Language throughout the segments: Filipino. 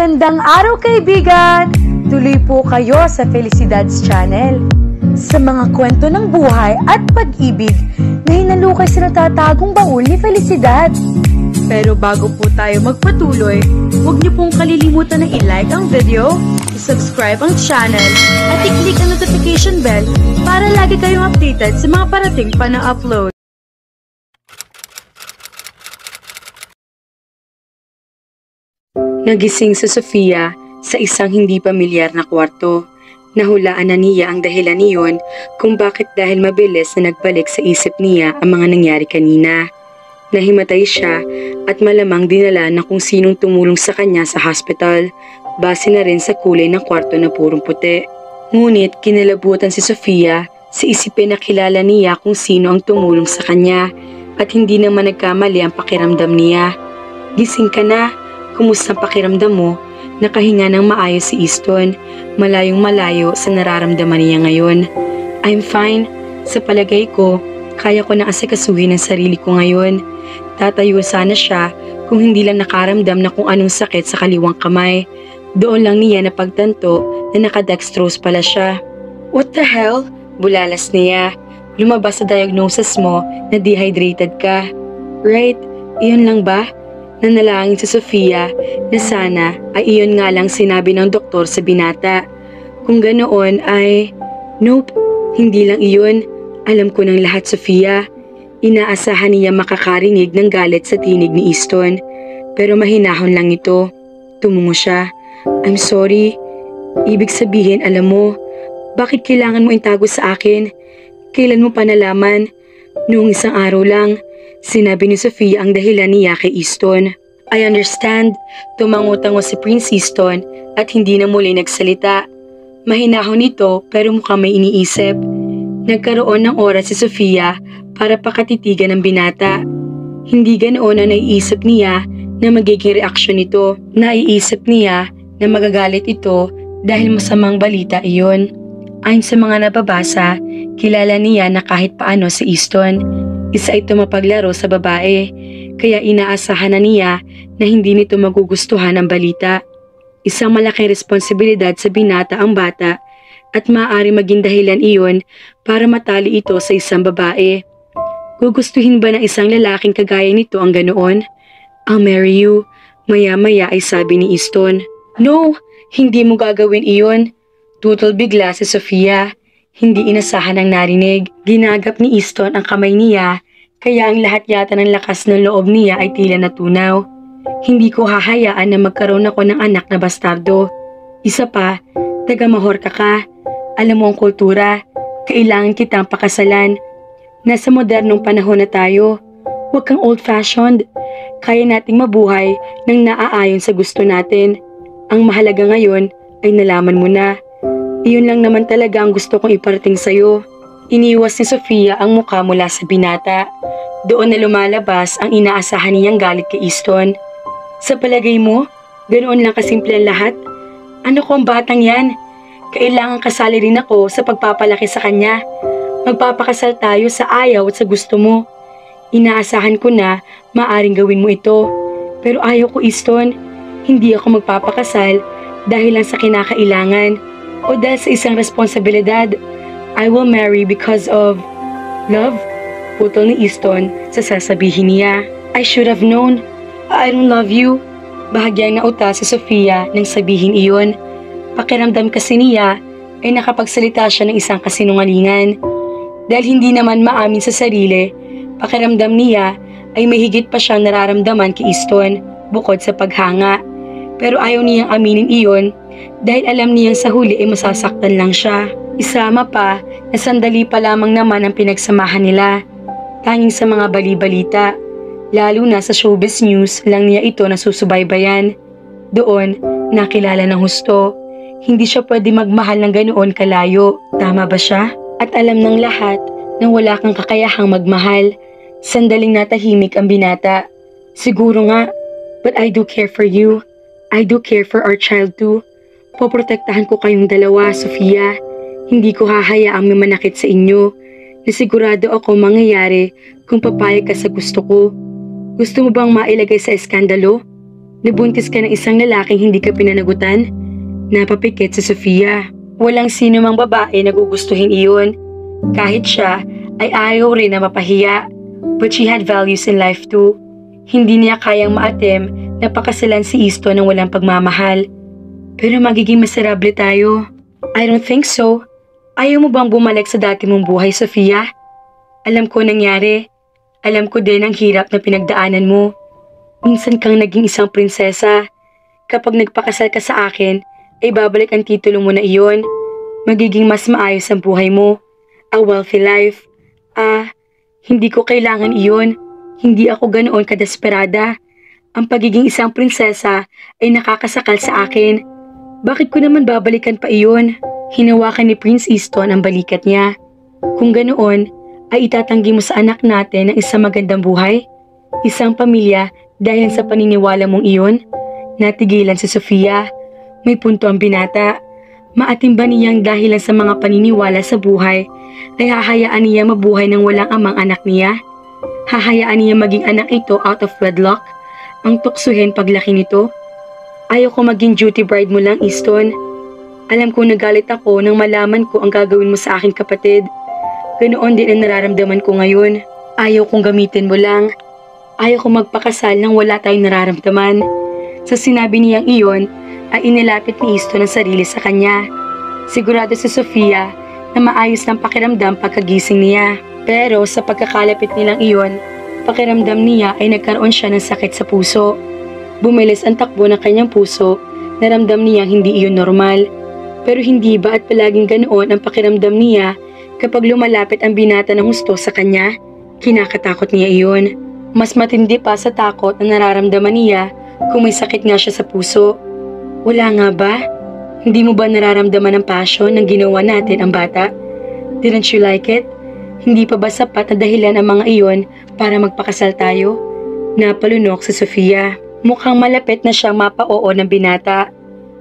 Magandang araw kaibigan! Tuloy po kayo sa Felicidad's Channel. Sa mga kwento ng buhay at pag-ibig na hinalukay sa natatagong baul ni Felicidad. Pero bago po tayo magpatuloy, huwag niyo pong kalilimutan na i-like ang video, i-subscribe ang channel, at i-click ang notification bell para lagi kayong updated sa mga parating pa na upload. Nagising si Sofia sa isang hindi pamilyar na kwarto. Nahulaan na niya ang dahilan niyon kung bakit dahil mabilis na nagbalik sa isip niya ang mga nangyari kanina. Nahimatay siya at malamang dinala na kung sinong tumulong sa kanya sa hospital, base na rin sa kulay ng kwarto na purong puti. Ngunit kinalabutan si Sofia sa isipin na kilala niya kung sino ang tumulong sa kanya at hindi naman nagkamali ang pakiramdam niya. Gising ka na. Kumusta ang pakiramdam mo? Nakahinga ng maayos si Easton, malayong malayo sa nararamdaman niya ngayon. I'm fine. Sa palagay ko, kaya ko na asikasuhin ang sarili ko ngayon. Tatayo sana siya kung hindi lang nakaramdam na kung anong sakit sa kaliwang kamay. Doon lang niya napagtanto na nakadextrose pala siya. What the hell? Bulalas niya. Lumabas sa diagnosis mo na dehydrated ka. Right? Iyon lang ba? Nanalangin si Sofia na sana ay iyon nga lang sinabi ng doktor sa binata. Kung ganoon ay, nope, hindi lang iyon. Alam ko ng lahat, Sofia. Inaasahan niya makakarinig ng galit sa tinig ni Easton. Pero mahinahon lang ito. Tumungo siya. I'm sorry. Ibig sabihin, alam mo, bakit kailangan mo itago sa akin? Kailan mo pa nalaman? Noong isang araw lang. Sinabi ni Sofia ang dahilan niya kay Easton. I understand. Tumango-tango si Prince Easton at hindi na muli nagsalita. Mahinahon ito pero mukhang may iniisip. Nagkaroon ng oras si Sofia para pakatitigan ng binata. Hindi ganoon ang naiisip niya na magiging reaksyon nito. Naiisip niya na magagalit ito dahil masamang balita iyon. Ayon sa mga nababasa, kilala niya na kahit paano si Easton. Isa ito mapaglaro sa babae, kaya inaasahan na niya na hindi nito magugustuhan ang balita. Isang malaking responsibilidad sa binata ang bata at maaari maging dahilan iyon para matali ito sa isang babae. Gugustuhin ba ng isang lalaking kagaya nito ang ganoon? I'll marry you, maya-maya ay sabi ni Easton. No, hindi mo gagawin iyon. Tutol bigla si Sofia. Hindi inasahan ang narinig. Ginagap ni Easton ang kamay niya, kaya ang lahat yata ng lakas ng loob niya ay tila natunaw. Hindi ko hahayaan na magkaroon ako ng anak na bastardo. Isa pa, taga-Mahorca ka. Alam mo ang kultura, kailangan kitang pakasalan. Nasa modernong panahon na tayo. Huwag kang old-fashioned. Kaya nating mabuhay nang naaayon sa gusto natin. Ang mahalaga ngayon ay nalaman mo na. Iyon lang naman talaga ang gusto kong iparating sa'yo. Iniwas ni Sofia ang mukha mula sa binata. Doon na lumalabas ang inaasahan niyang galit kay Easton. Sa palagay mo, ganoon lang kasimple ang lahat? Ano ko ang batang yan? Kailangan kasali rin ako sa pagpapalaki sa kanya. Magpapakasal tayo sa ayaw at sa gusto mo. Inaasahan ko na maaring gawin mo ito. Pero ayaw ko, Easton. Hindi ako magpapakasal dahil lang sa kinakailangan o dahil sa isang responsibilidad. I will marry because of love. Putol ni Easton sa sasabihin niya. I should have known. I don't love you. Bahagyang nauta si Sofia nang sabihin iyon. Pakiramdam kasi niya ay nakapagsalita siya ng isang kasinungalingan. Dahil hindi naman maamin sa sarili, pakiramdam niya ay may higit pa siyang nararamdaman kay Easton bukod sa paghanga. Pero ayaw niyang aminin iyon dahil alam niyang sa huli ay masasaktan lang siya. Isama pa na sandali pa lamang naman ang pinagsamahan nila. Tanging sa mga bali-balita, lalo na sa showbiz news lang niya ito nasusubaybayan. Doon, nakilala ng husto. Hindi siya pwede magmahal ng ganoon kalayo. Tama ba siya? At alam ng lahat na wala kang kakayahang magmahal. Sandaling natahimik ang binata. Siguro nga, but I do care for you. I do care for our child too. Poprotektahan ko kayong dalawa, Sofia. Hindi ko hahayaang may manakit sa inyo. Nasigurado ako mangyayari kung papayag ka sa gusto ko. Gusto mo bang mailagay sa eskandalo? Nabuntis ka ng isang lalaking hindi ka pinanagutan? Napapikit si Sofia. Walang sino mang babae na gugustuhin iyon. Kahit siya ay ayaw rin na mapahiya. But she had values in life too. Hindi niya kayang maatem na pakasalan si Easton ng walang pagmamahal. Pero magiging miserable tayo. I don't think so. Ayaw mo bang bumalik sa dati mong buhay, Sofia? Alam ko nangyari. Alam ko din ang hirap na pinagdaanan mo. Minsan kang naging isang prinsesa. Kapag nagpakasal ka sa akin, ay babalik ang titulo mo na iyon. Magiging mas maayos ang buhay mo. A wealthy life. Hindi ko kailangan iyon. Hindi ako ganoon kadesperada. Ang pagiging isang prinsesa ay nakakasakal sa akin. Bakit ko naman babalikan pa iyon? Hinawakan ni Prince Easton ang balikat niya. Kung ganoon, ay itatanggi mo sa anak natin ng isang magandang buhay? Isang pamilya dahil sa paniniwala mong iyon? Natigilan si Sofia. May punto ang binata. Maatim ba niyang dahilan sa mga paniniwala sa buhay ay hahayaan niya mabuhay ng walang amang anak niya? Hahayaan niya maging anak ito out of wedlock? Ang tuksuhin paglaki nito? Ayaw ko maging duty bride mo lang, Easton. Alam kong nagalit ako nang malaman ko ang gagawin mo sa aking kapatid. Ganoon din ang nararamdaman ko ngayon. Ayaw kong gamitin mo lang. Ayaw kong magpakasal nang wala tayong nararamdaman. Sa sinabi niyang iyon, ay inilapit ni Easton ang sarili sa kanya. Sigurado si Sofia na maayos ng pakiramdam pagkagising niya. Pero sa pagkakalapit nilang iyon, pakiramdam niya ay nagkaroon siya ng sakit sa puso. Bumilis ang takbo ng kanyang puso, naramdam niyang hindi iyon normal. Pero hindi ba at palaging ganoon ang pakiramdam niya kapag lumalapit ang binata ng husto sa kanya? Kinakatakot niya iyon. Mas matindi pa sa takot na nararamdaman niya kung may sakit nga siya sa puso. Wala nga ba? Hindi mo ba nararamdaman ang passion ng ginawa natin ang bata? Didn't you like it? Hindi pa ba sapat na dahilan ang mga iyon para magpakasal tayo? Napalunok si Sofia. Mukhang malapit na siyang mapa-oo ng binata.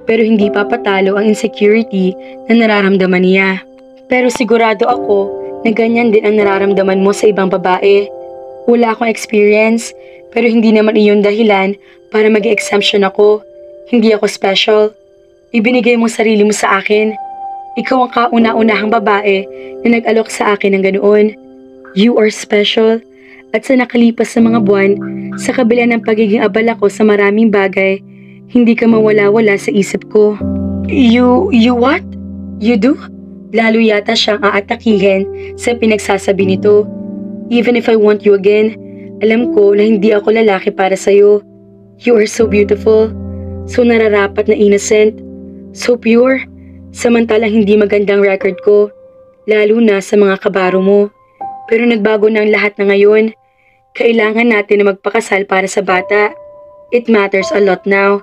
Pero hindi pa patalo ang insecurity na nararamdaman niya. Pero sigurado ako na ganyan din ang nararamdaman mo sa ibang babae. Wala akong experience, pero hindi naman iyon dahilan para mag-exemption ako. Hindi ako special. Ibinigay mo sarili mo sa akin. Ikaw ang kauna-unahang babae na nag-alok sa akin ng ganoon. You are special. At sa nakalipas na mga buwan, sa kabila ng pagiging abala ko sa maraming bagay, hindi ka mawala-wala sa isip ko. You what? You do? Lalo yata siyang aatakihin sa pinagsasabi nito. Even if I want you again, alam ko na hindi ako lalaki para sa'yo. You are so beautiful. So nararapat na innocent, so pure, samantalang hindi magandang record ko, lalo na sa mga kabaro mo. Pero nagbago na ang lahat na ngayon. Kailangan natin na magpakasal para sa bata. It matters a lot now.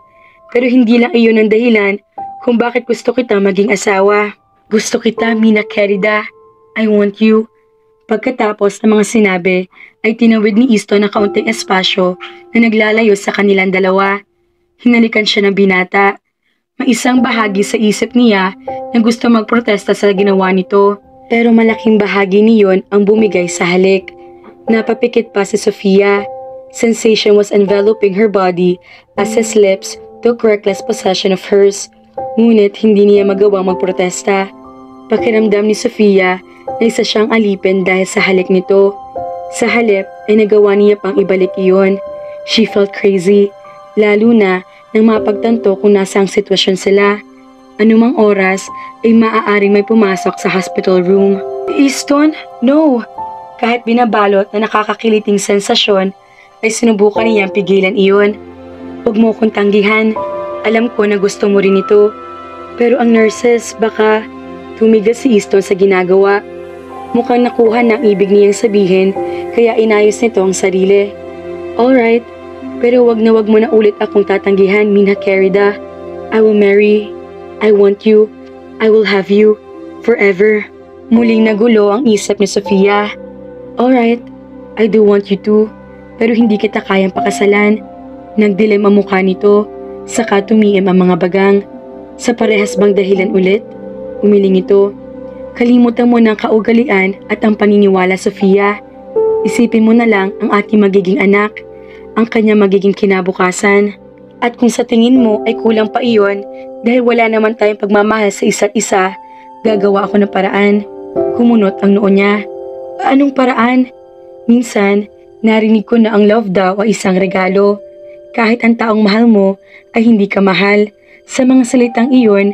Pero hindi lang iyon ang dahilan kung bakit gusto kita maging asawa. Gusto kita, Mina Querida. I want you. Pagkatapos ng mga sinabi, ay tinawid ni Easton na kaunting espasyo na naglalayo sa kanilang dalawa. Hinalikan siya ng binata. May isang bahagi sa isip niya na gusto magprotesta sa ginawa nito. Pero malaking bahagi niyon ang bumigay sa halik. Napapikit pa si Sofia. Sensation was enveloping her body as his lips took reckless possession of hers. Ngunit hindi niya magawang magprotesta. Pakiramdam ni Sofia na isa siyang alipin dahil sa halik nito. Sa halip ay nagawa niya pang ibalik iyon. She felt crazy. Lalo na nang mapagtanto kung nasang sitwasyon sila. Anumang oras ay maaaring may pumasok sa hospital room. Easton, no! Kahit binabalot na nakakakiliting sensasyon, ay sinubukan niyang pigilan iyon. Huwag mo kong tanggihan. Alam ko na gusto mo rin ito. Pero ang nurses, baka tumigil si Easton sa ginagawa. Mukhang nakuha na ang ibig niyang sabihin, kaya inayos nito ang sarili. Alright. Pero wag mo na ulit akong tatanggihan, Mina Querida. I will marry. I want you. I will have you. Forever. Muling nagulo ang isip ni Sofia. Alright, I do want you to. Pero hindi kita kayang pakasalan. Nagdilim ang mukha nito. Saka tumiim ang mga bagang. Sa parehas bang dahilan ulit? Umiling ito. Kalimutan mo ng kaugalian at ang paniniwala, Sofia. Isipin mo na lang ang ating magiging anak. Ang kanya magiging kinabukasan. At kung sa tingin mo ay kulang pa iyon dahil wala naman tayong pagmamahal sa isa't isa, gagawa ako ng paraan. Kumunot ang noo niya. Anong paraan? Minsan, narinig ko na ang love daw ay isang regalo. Kahit ang taong mahal mo ay hindi ka mahal. Sa mga salitang iyon,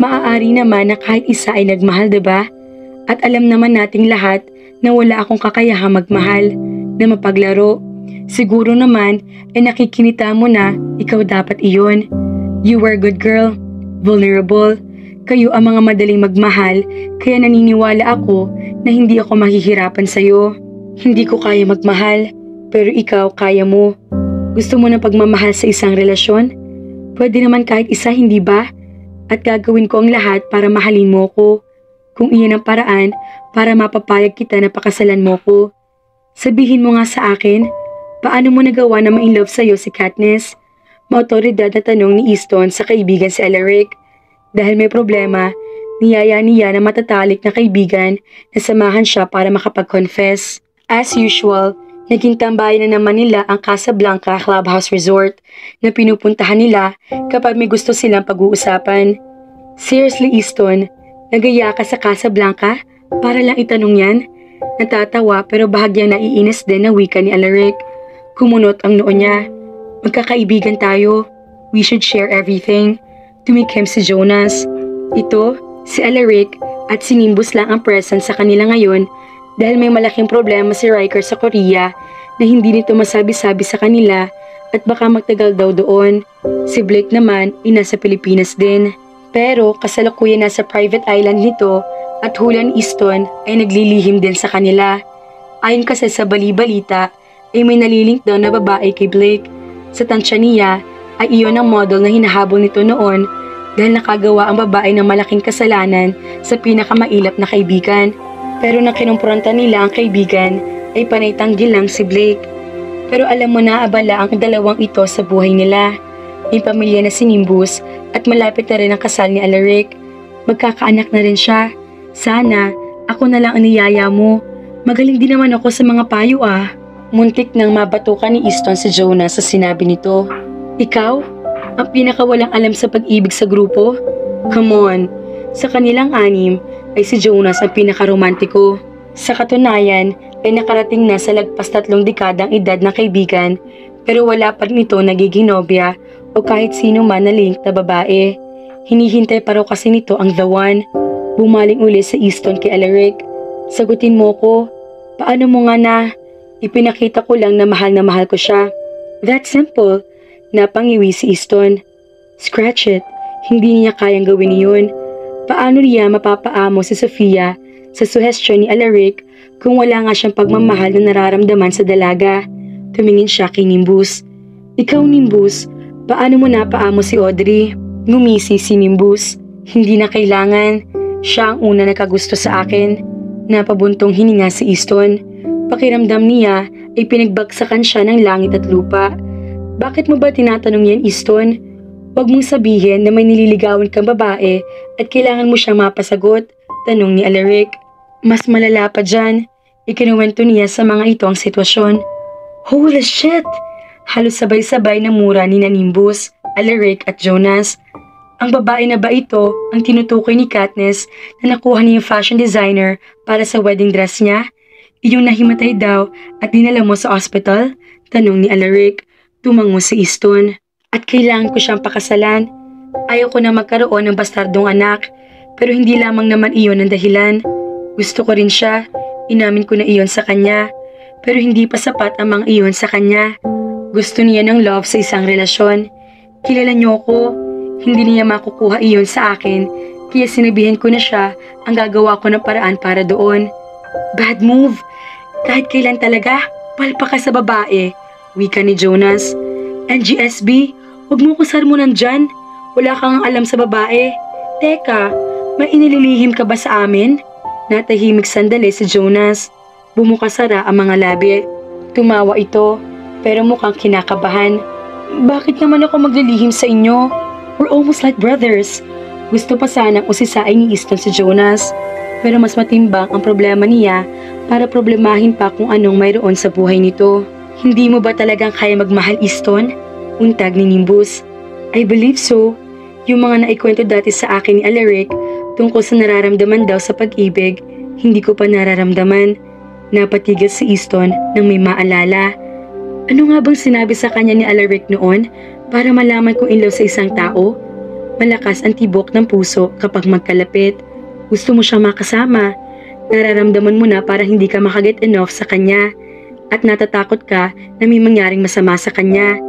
maaari naman na kahit isa ay nagmahal, diba? At alam naman nating lahat na wala akong kakayahang magmahal, na mapaglaro. Siguro naman ay nakikinita mo na ikaw dapat iyon. You were a good girl, vulnerable. Kayo ang mga madaling magmahal, kaya naniniwala ako na hindi ako mahihirapan sa'yo. Hindi ko kaya magmahal, pero ikaw kaya mo. Gusto mo ng pagmamahal sa isang relasyon? Pwede naman kahit isa, hindi ba? At gagawin ko ang lahat para mahalin mo ko. Kung iyan ang paraan para mapapayag kita na pakasalan mo ko. Sabihin mo nga sa akin, paano mo nagawa na ma-inlove sa'yo si Katniss? Maotoridad na tanong ni Easton sa kaibigan si Alaric. Dahil may problema, niyaya niya na matatalik na kaibigan na samahan siya para makapag-confess. As usual, naging tambayan na naman nila ang Casablanca Clubhouse Resort na pinupuntahan nila kapag may gusto silang pag-uusapan. Seriously, Easton, nagaya ka sa Casablanca para lang itanong yan? Natatawa pero bahagyang naiinis din na wika ni Alaric. Kumunot ang noo niya. Magkakaibigan tayo. We should share everything. Tumikim si Jonas. Ito, si Alaric at si Nimbus lang ang present sa kanila ngayon dahil may malaking problema si Riker sa Korea na hindi nito masabi-sabi sa kanila at baka magtagal daw doon. Si Blake naman ay nasa Pilipinas din. Pero kasalukuyan nasa private island nito at hula ni Easton ay naglilihim din sa kanila. Ayon kasi sa bali-balita ay may nalilink daw na babae kay Blake. Sa tansya niya ay iyon ang model na hinahabol nito noon dahil nakagawa ang babae ng malaking kasalanan sa pinakamailap na kaibigan. Pero nang kinumpranta nila ang kaibigan ay panay tanggil lang si Blake. Pero alam mo na abala ang dalawang ito sa buhay nila. May pamilya na si Nimbus at malapit na rin ang kasal ni Alaric. Magkakaanak na rin siya. Sana ako na lang ang niyaya mo. Magaling din naman ako sa mga payo ah. Muntik nang mabatukan ni Easton si Jonas sa sinabi nito. Ikaw? Ang pinakawalang alam sa pag-ibig sa grupo? Come on, sa kanilang anim ay si Jonas ang pinakaromantiko. Sa katunayan ay nakarating na sa lagpas 3 dekadang edad ng kaibigan pero wala pa rin ito nagiging nobya o kahit sino man na link na babae. Hinihintay pa raw kasi nito ang the one. Bumaling uli sa Easton kay Alaric. Sagutin mo ko. Paano mo nga na? Ipinakita ko lang na mahal ko siya. That's simple. Napangiwi si Easton. Scratch it. Hindi niya kayang gawin iyon. Paano niya mapapaamo si Sofia sa suhestyon ni Alaric kung wala nga siyang pagmamahal na nararamdaman sa dalaga? Tumingin siya kay Nimbus. Ikaw, Nimbus, paano mo napaamo si Audrey? Ngumisi si Nimbus. Hindi na kailangan. Siya ang una nakagusto sa akin. Napabuntong hininga si Easton. Pakiramdam niya ay pinagbagsakan siya ng langit at lupa. Bakit mo ba tinatanong yan, Easton? Huwag mong sabihin na may nililigawan kang babae at kailangan mo siyang mapasagot, tanong ni Alaric. Mas malala pa dyan, ikinuwento niya sa mga ito ang sitwasyon. Holy shit! Halos sabay-sabay na mura ni Nimbus, Alaric at Jonas. Ang babae na ba ito ang tinutukoy ni Katniss na nakuha niya yung fashion designer para sa wedding dress niya? Iyong nahimatay daw at dinala mo sa ospital? Tanong ni Alaric. Tumango si Easton. At kailangan ko siyang pakasalan. Ayaw ko na magkaroon ng bastardong anak. Pero hindi lamang naman iyon ang dahilan. Gusto ko rin siya. Inamin ko na iyon sa kanya. Pero hindi pa sapat ang mga iyon sa kanya. Gusto niya ng love sa isang relasyon. Kilala niyo ko. Hindi niya makukuha iyon sa akin. Kaya sinabihan ko na siya ang gagawa ko ng paraan para doon. Bad move. Kahit kailan talaga, palpa ka sa babae. Wika ni Jonas. NGSB, huwag mo ko sarmunan dyan. Wala kang alam sa babae. Teka, may inililihim ka ba sa amin? Natahimik sandali si Jonas. Bumukasara ang mga labi. Tumawa ito, pero mukhang kinakabahan. Bakit naman ako maglilihim sa inyo? We're almost like brothers. Gusto pa sanang usisain ni Easton si Jonas. Pero mas matimbang ang problema niya para problemahin pa kung anong mayroon sa buhay nito. Hindi mo ba talagang kaya magmahal, Easton? Untag ni Nimbus. I believe so. Yung mga naikwento dati sa akin ni Alaric tungkol sa nararamdaman daw sa pag-ibig, hindi ko pa nararamdaman. Napatigil si Easton nang may maalala. Ano nga bang sinabi sa kanya ni Alaric noon para malaman kung in love sa isang tao? Malakas ang tibok ng puso kapag magkalapit. Gusto mo siyang makasama. Nararamdaman mo na para hindi ka makaget enough sa kanya at natatakot ka na may mangyaring masama sa kanya.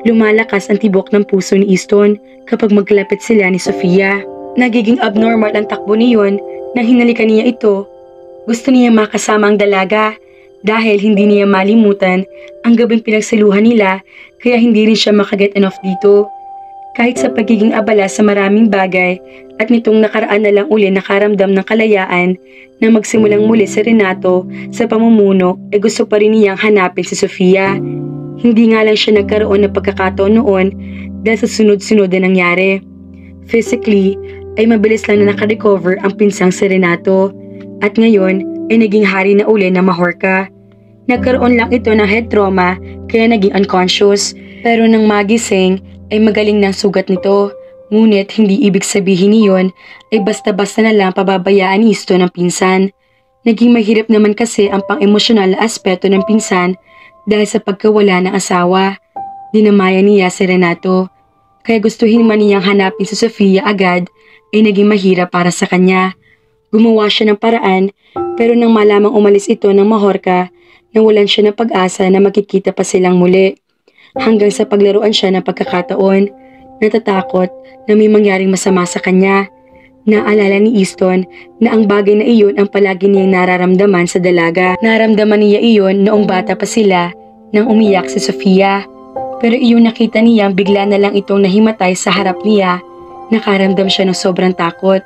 Lumalakas ang tibok ng puso ni Easton kapag magkalapit sila ni Sofia. Nagiging abnormal ang takbo niyon nang hinalikan niya ito. Gusto niya makasama ang dalaga dahil hindi niya malimutan ang gabing pinagsaluhan nila kaya hindi rin siya makaget enough dito. Kahit sa pagiging abala sa maraming bagay at nitong nakaraan na lang uli nakaramdam ng kalayaan na magsimulang muli si Renato sa pamumuno ay gusto pa rin niyang hanapin si Sofia. Hindi nga lang siya nagkaroon ng pagkakataon noon dahil sa sunod-sunod na nangyari. Physically ay mabilis lang na nakarecover ang pinsang si Renato at ngayon ay naging hari na uli na Mahorca. Nagkaroon lang ito ng head trauma kaya naging unconscious pero nang magising ay magaling ng sugat nito. Ngunit hindi ibig sabihin niyon ay basta-basta na lang pababayaan ni Easton ng pinsan. Naging mahirap naman kasi ang pang-emosyonal na aspeto ng pinsan dahil sa pagkawala ng asawa. Dinamaya niya si Renato. Kaya gustuhin man niyang hanapin si Sofia agad ay naging mahirap para sa kanya. Gumawa siya ng paraan pero nang malamang umalis ito ng Mahorca, nawalan siya ng pag-asa na makikita pa silang muli. Hanggang sa paglaruan siya ng pagkakataon, natatakot na may mangyaring masama sa kanya. Naalala ni Easton na ang bagay na iyon ang palagi niyang nararamdaman sa dalaga. Naramdaman niya iyon noong bata pa sila nang umiyak si Sofia. Pero iyon nakita niyang bigla na lang itong nahimatay sa harap niya. Nakaramdam siya ng sobrang takot.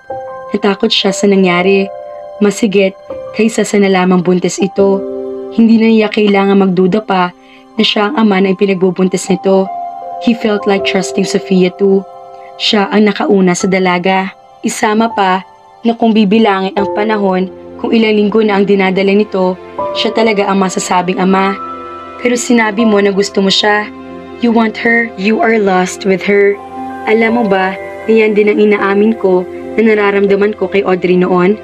Natakot siya sa nangyari. Masigit kaysa sa nalamang buntis ito. Hindi na niya kailangan magduda pa na siya ang ama na ipinagbubuntis nito. He felt like trusting Sofia too. Siya ang nakauna sa dalaga. Isama pa na kung bibilangin ang panahon kung ilang linggo na ang dinadala nito, siya talaga ang masasabing ama. Pero sinabi mo na gusto mo siya. You want her, you are lost with her. Alam mo ba na yan din ang inaamin ko na nararamdaman ko kay Audrey noon?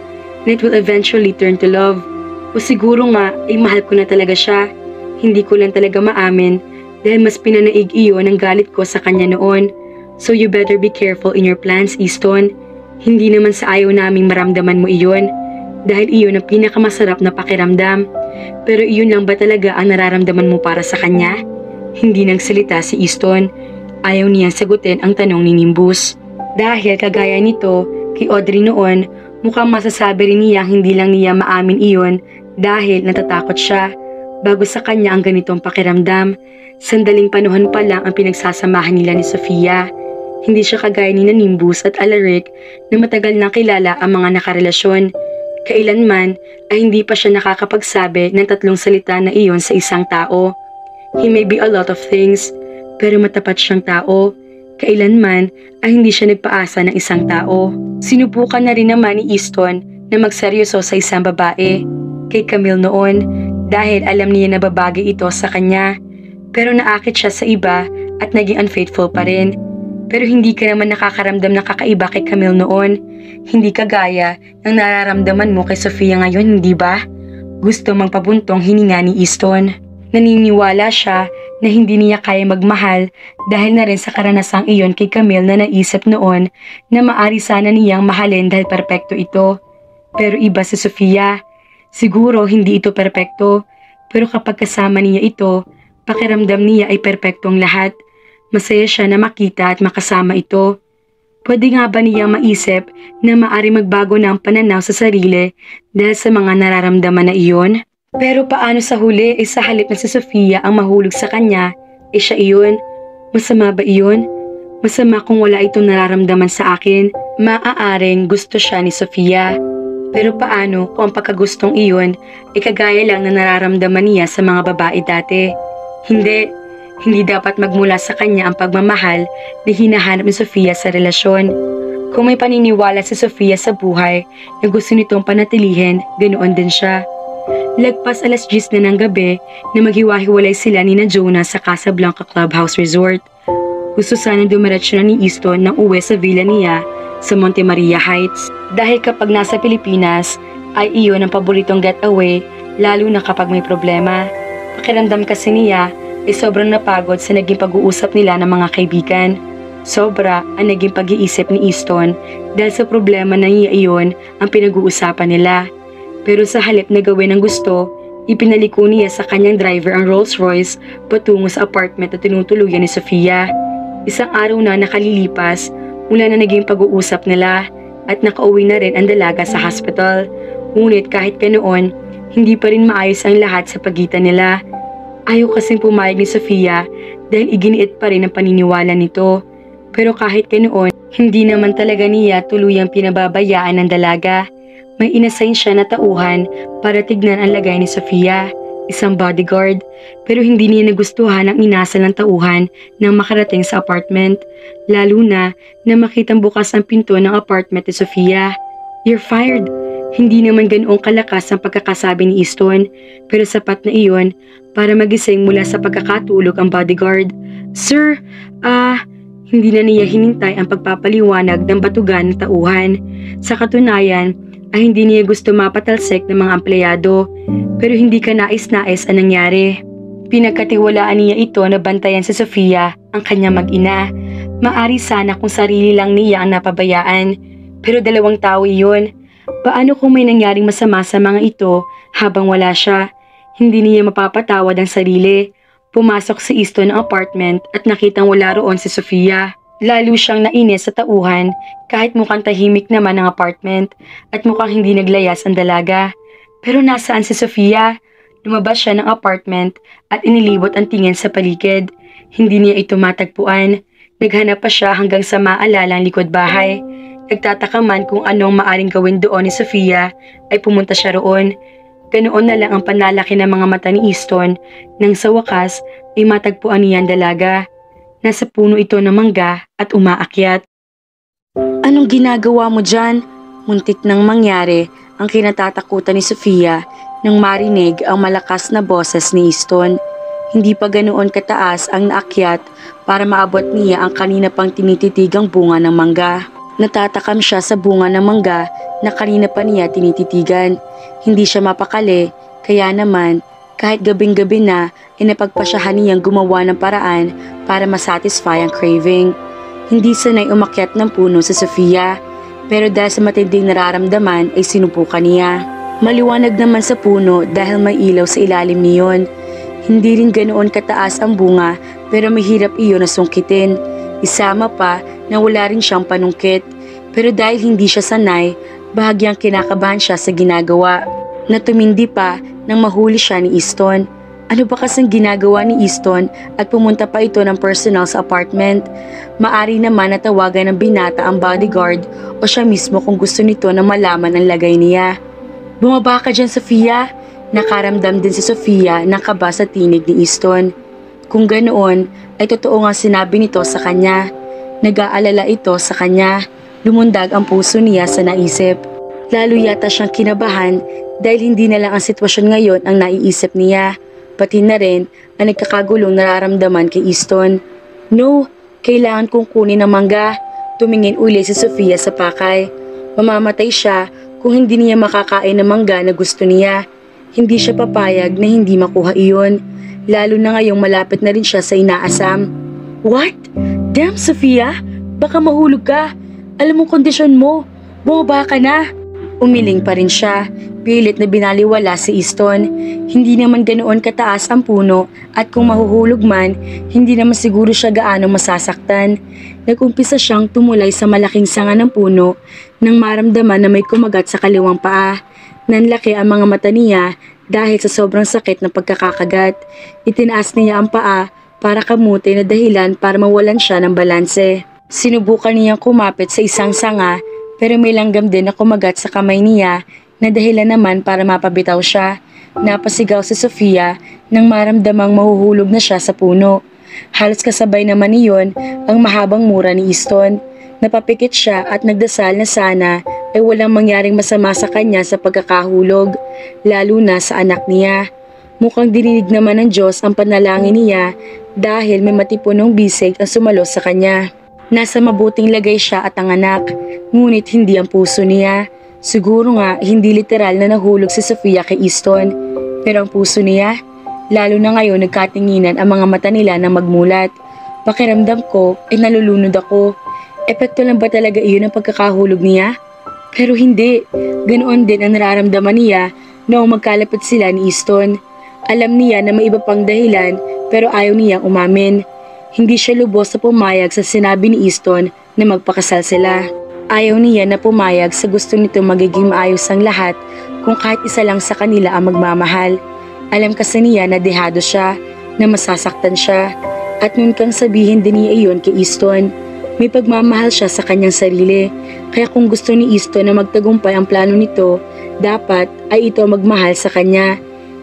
Na it will eventually turn to love. O siguro nga ay mahal ko na talaga siya. Hindi ko lang talaga maamin dahil mas pinanaig iyon ang galit ko sa kanya noon. So you better be careful in your plans, Easton. Hindi naman sa ayaw naming maramdaman mo iyon dahil iyon ang pinakamasarap na pakiramdam. Pero iyon lang ba talaga ang nararamdaman mo para sa kanya? Hindi nagsalita si Easton. Ayaw niyang sagutin ang tanong ni Nimbus. Dahil kagaya nito kay Audrey noon, mukhang masasabi rin niya hindi lang niya maamin iyon dahil natatakot siya. Bago sa kanya ang ganitong pakiramdam, sandaling panahon pa lang ang pinagsasamahan nila ni Sofia. Hindi siya kagaya ni Nimbus at Alaric na matagal nang kilala ang mga nakarelasyon. Kailanman ay hindi pa siya nakakapagsabi ng 3 salita na iyon sa isang tao. He may be a lot of things, pero matapat siyang tao. Kailanman ay hindi siya nagpaasa ng isang tao. Sinubukan na rin naman ni Easton na magseryoso sa isang babae, kay Camille noon, dahil alam niya na babagay ito sa kanya. Pero naakit siya sa iba at naging unfaithful pa rin. Pero hindi ka naman nakakaramdam ng kakaiba kay Camille noon. Hindi kagaya ng nararamdaman mo kay Sofia ngayon, hindi ba? Gusto mang pabuntong hininga ni Easton. Naniniwala siya na hindi niya kaya magmahal dahil na rin sa karanasang iyon kay Camille na naisip noon na maari sana niyang mahalin dahil perpekto ito. Pero iba si Sofia. Siguro hindi ito perpekto, pero kapag kasama niya ito, pakiramdam niya ay perpektong lahat. Masaya siya na makita at makasama ito. Pwede nga ba niyang maisip na maari magbago na ang pananaw sa sarili dahil sa mga nararamdaman na iyon? Pero paano sa huli sa halip na si Sofia ang mahulog sa kanya, siya iyon? Masama ba iyon? Masama kung wala itong nararamdaman sa akin. Maaaring gusto siya ni Sofia. Pero paano kung ang pagkagustong iyon ay kagaya lang na nararamdaman niya sa mga babae dati? Hindi dapat magmula sa kanya ang pagmamahal na hinahanap ni Sofia sa relasyon. Kung may paniniwala si Sofia sa buhay na gusto nitong panatilihin, ganoon din siya. Lagpas 10:00 na ng gabi na maghiwa-hiwalay sila ni na Jonah sa Casablanca Clubhouse Resort. Gusto sanang dumiretso na ni Easton ng uwi sa villa niya sa Monte Maria Heights. Dahil kapag nasa Pilipinas ay iyon ang paboritong getaway, lalo na kapag may problema. Pakiramdam kasi niya ay sobrang napagod sa naging pag-uusap nila ng mga kaibigan. Sobra ang naging pag-iisip ni Easton dahil sa problema na niya iyon ang pinag-uusapan nila. Pero sa halip na gawin ang gusto, ipinaliko niya sa kanyang driver ang Rolls Royce patungo sa apartment na tinutuluyan ni Sofia. Isang araw na nakalilipas mula na naging pag-uusap nila at nakauwi na rin ang dalaga sa hospital. Ngunit kahit ganoon, hindi pa rin maayos ang lahat sa pagitan nila. Ayaw kasing pumayag ni Sofia dahil iginiit pa rin ang paniniwala nito. Pero kahit ganoon, hindi naman talaga niya tuluyang pinababayaan ng dalaga. May inassign siya na tauhan para tignan ang lagay ni Sofia, isang bodyguard. Pero hindi niya nagustuhan ang inasal ng tauhan nang makarating sa apartment. Lalo na makitang bukas ang pinto ng apartment ni Sofia. "You're fired." Hindi naman ganoong kalakas ang pagkakasabi ni Easton, pero sapat na iyon para magising mula sa pagkakatulog ang bodyguard. "Sir, hindi na niya hinintay ang pagpapaliwanag ng batugan ng tauhan. Sa katunayan, ay hindi niya gusto mapatalsik ng mga empleyado, pero hindi ka nais-nais ang nangyari. Pinagkatiwalaan niya ito na bantayan si Sofia, ang kanyang mag-ina. Maari sana kung sarili lang niya ang napabayaan, pero dalawang tao iyon. Paano kung may nangyaring masama sa mga ito habang wala siya? Hindi niya mapapatawad ang sarili. Pumasok si Easton ng apartment at nakitang wala roon si Sofia. Lalo siyang nainis sa tauhan kahit mukhang tahimik naman ang apartment at mukhang hindi naglayas ang dalaga. Pero nasaan si Sofia? Lumabas siya ng apartment at inilibot ang tingin sa paligid. Hindi niya ito matagpuan. Naghanap pa siya hanggang sa maalala ang likod bahay. Nagtataka man kung anong maaring gawin doon ni Sofia ay pumunta siya roon. Ganoon na lang ang panlalaki ng mga mata ni Easton nang sa wakas ay matagpuan niya ang dalaga. Nasa puno ito ng mangga at umaakyat. "Anong ginagawa mo dyan?" Muntik nang mangyari ang kinatatakutan ni Sofia nang marinig ang malakas na boses ni Easton. Hindi pa ganoon kataas ang naakyat para maabot niya ang kanina pang tinititigang bunga ng mangga. Natatakam siya sa bunga ng mangga na kanina pa niya tinititigan. Hindi siya mapakali, kaya naman kahit gabing-gabi na ay napagpasyahan niyang gumawa ng paraan para masatisfy ang craving. Hindi sanay umakyat ng puno sa Sofia, pero dahil sa matinding nararamdaman ay sinubukan niya. Maliwanag naman sa puno dahil may ilaw sa ilalim niyon. Hindi rin ganoon kataas ang bunga pero mahirap iyon na sungkitin. Isama pa na wala rin siyang panungkit. Pero dahil hindi siya sanay, bahagyang kinakabahan siya sa ginagawa. Natumindi pa nang mahuli siya ni Easton. Ano ba kasing ginagawa ni Easton at pumunta pa ito ng personal sa apartment? Maari naman na tawagan ng binata ang bodyguard o siya mismo kung gusto nito na malaman ang lagay niya. "Bumaba ka dyan, Sofia." Nakaramdam din si Sofia ng kaba sa tinig ni Easton. Kung ganoon, ay totoo nga sinabi nito sa kanya. Nag-aalala ito sa kanya. Lumundag ang puso niya sa naisip. Lalo yata siyang kinabahan dahil hindi na lang ang sitwasyon ngayon ang naiisip niya. Pati na rin ang nagkakagulong nararamdaman kay Easton. "No, kailangan kong kunin ang mangga." Tumingin uli si Sofia sa pakay. Mamamatay siya kung hindi niya makakain ng mangga na gusto niya. Hindi siya papayag na hindi makuha iyon. Lalo na ngayong malapit na rin siya sa inaasam. "What? Damn, Sofia! Baka mahulog ka. Alam mo kondisyon mo. Bumaba ka na." Umiling pa rin siya. Pilit na binaliwala si Easton. Hindi naman ganoon kataas ang puno at kung mahuhulog man, hindi naman siguro siya gaano masasaktan. Nag-umpisa siyang tumulay sa malaking sanga ng puno nang maramdaman na may kumagat sa kaliwang paa. Nanlaki ang mga mata niya dahil sa sobrang sakit ng pagkakakagat. Itinaas niya ang paa para kamuti na dahilan para mawalan siya ng balanse. Sinubukan niyang kumapit sa isang sanga pero may langgam din na kumagat sa kamay niya na dahilan naman para mapabitaw siya. Napasigaw si Sofia nang maramdamang mahuhulog na siya sa puno. Halos kasabay naman niyon ang mahabang mura ni Easton. Napapikit siya at nagdasal na sana ay walang mangyaring masama sa kanya sa pagkakahulog, lalo na sa anak niya. Mukhang dininig naman ng Diyos ang panalangin niya dahil may matipunong bisig ang sumalo sa kanya. Nasa mabuting lagay siya at ang anak, ngunit hindi ang puso niya. Siguro nga hindi literal na nahulog si Sofia kay Easton, pero ang puso niya, lalo na ngayon nagkatinginan ang mga mata nila na magmulat. Pakiramdam ko ay nalulunod ako. Epekto lang ba talaga iyon ang pagkakahulog niya? Pero hindi. Ganoon din ang nararamdaman niya noong magkalapit sila ni Easton. Alam niya na may iba pang dahilan pero ayaw niyang umamin. Hindi siya lubos sa pumayag sa sinabi ni Easton na magpakasal sila. Ayaw niya na pumayag sa gusto nito magiging maayos ang lahat kung kahit isa lang sa kanila ang magmamahal. Alam kasi niya na dehado siya, na masasaktan siya. At noon kang sabihin din niya iyon kay Easton. May pagmamahal siya sa kanyang sarili. Kaya kung gusto ni Easton na magtagumpay ang plano nito, dapat ay ito magmahal sa kanya.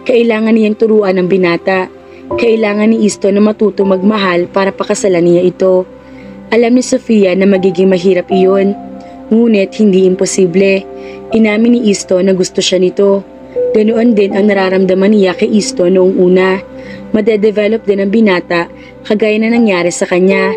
Kailangan niyang turuan ng binata. Kailangan ni Easton na matuto magmahal para pakasalan niya ito. Alam ni Sofia na magiging mahirap iyon. Ngunit hindi imposible. Inamin ni Easton na gusto siya nito. Ganoon din ang nararamdaman niya kay Easton noong una. Madedevelop din ang binata kagaya na nangyari sa kanya.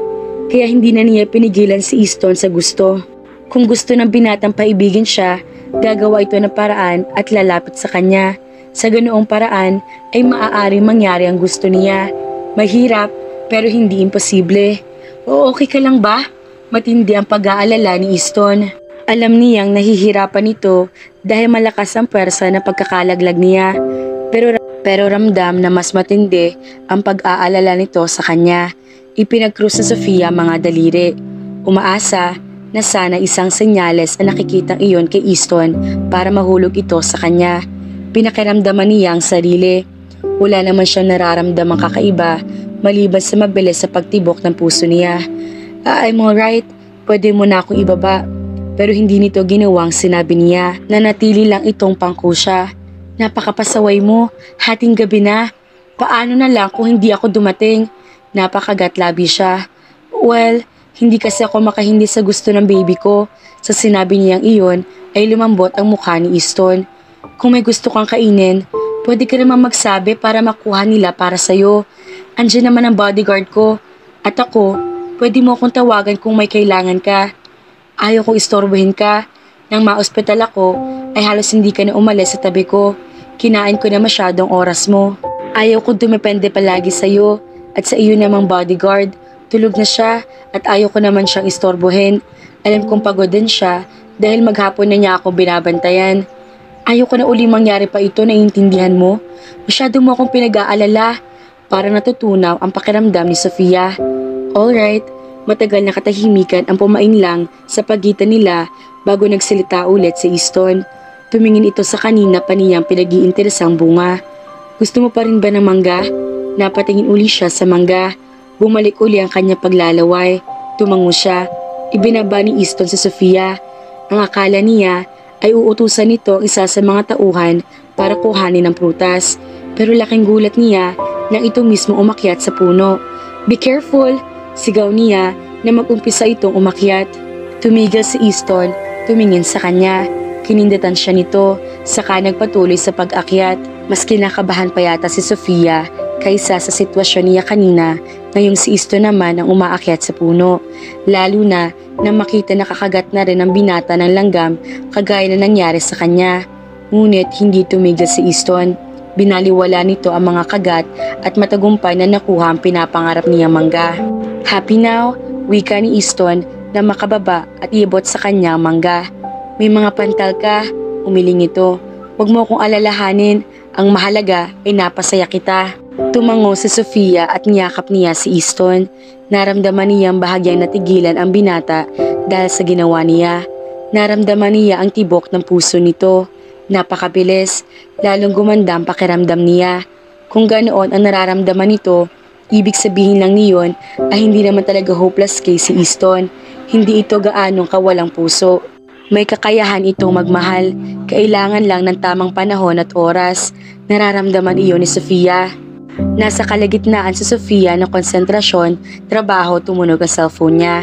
Kaya hindi na niya pinigilan si Easton sa gusto. Kung gusto ng binatang paibigin siya, gagawa ito ng paraan at lalapit sa kanya. Sa ganoong paraan ay maaari mangyari ang gusto niya. Mahirap pero hindi imposible. O okay ka lang ba? Matindi ang pag-aalala ni Easton. Alam niyang nahihirapan ito dahil malakas ang pwersa na pagkakalaglag niya. Pero ramdam na mas matindi ang pag-aalala nito sa kanya. Ipinagkrus sa Sofia mga daliri. Umaasa na sana isang senyales na nakikitang iyon kay Easton para mahulog ito sa kanya. Pinakiramdaman niya ang sarili. Wala naman siyang nararamdamang kakaiba maliban sa mabilis sa pagtibok ng puso niya. I'm alright, pwede mo na akong ibaba. Pero hindi nito ginawang sinabi niya. Nanatili lang itong pangkusya. Napakapasaway mo, hating gabi na. Paano na lang kung hindi ako dumating? Napakagatlabi siya. Well, hindi kasi ako makahindi sa gusto ng baby ko. Sa sinabi niyang iyon ay lumambot ang mukha ni Easton. Kung may gusto kang kainin, pwede ka naman magsabi para makuha nila para sa'yo. Andiyan naman ang bodyguard ko. At ako, pwede mo akong tawagan kung may kailangan ka. Ayaw kong istorbohin ka. Nang ma-ospital ako, ay halos hindi ka na umalis sa tabi ko. Kinain ko na masyadong oras mo. Ayaw kong dumepende palagi sa'yo at sa iyo namang bodyguard. Tulog na siya at ayaw ko naman siyang istorbohin. Alam kong pagod din siya dahil maghapon na niya ako binabantayan. Ayaw ko na uli mangyari pa ito, naiintindihan mo? Masyado mo akong pinag-aalala. Para natutunaw ang pakiramdam ni Sofia. Alright, matagal na katahimikan ang pumainlang sa pagitan nila bago nagsalita ulit si Easton. Tumingin ito sa kanina pa niyang pinag-iinteresang bunga. Gusto mo pa rin ba ng mangga? Napatingin uli siya sa mangga. Bumalik uli ang kanyang paglalaway. Tumango siya. Ibinaba ni Easton sa Sofia. Ang akala niya ay uutusan nito ang isa sa mga tauhan para kuhanin ng prutas. Pero laking gulat niya nang ito mismo umakyat sa puno. Be careful! Sigaw niya na mag-umpisa itong umakyat. Tumigil si Easton, tumingin sa kanya. Kinindatan siya nito, saka nagpatuloy sa pag-akyat. Mas kinakabahan pa yata si Sofia kaysa sa sitwasyon niya kanina, ngayong si Easton naman ang umaakyat sa puno. Lalo na nang makita na kakagat na rin ang binata ng langgam kagaya na nangyari sa kanya. Ngunit hindi tumigil si Easton. Binaliwala nito ang mga kagat at matagumpay na nakuha ang pinapangarap niyang mangga. Happy now, wika ni Easton na makababa at iabot sa kanya ang mangga. May mga pantal ka, umiling ito. Huwag mo akong alalahanin, ang mahalaga ay napasaya kita. Tumango si Sofia at niyakap niya si Easton. Naramdaman niyang bahagyang natigilan ang binata dahil sa ginawa niya. Naramdaman niya ang tibok ng puso nito. Napakabilis, lalong gumanda ang pakiramdam niya. Kung ganoon ang nararamdaman nito, ibig sabihin lang niyon ay hindi naman talaga hopeless case si Easton. Hindi ito gaanong kawalang puso. May kakayahan itong magmahal, kailangan lang ng tamang panahon at oras. Nararamdaman iyon ni Sofia. Nasa kalagitnaan si Sofia ng konsentrasyon, trabaho, tumunog ang cellphone niya.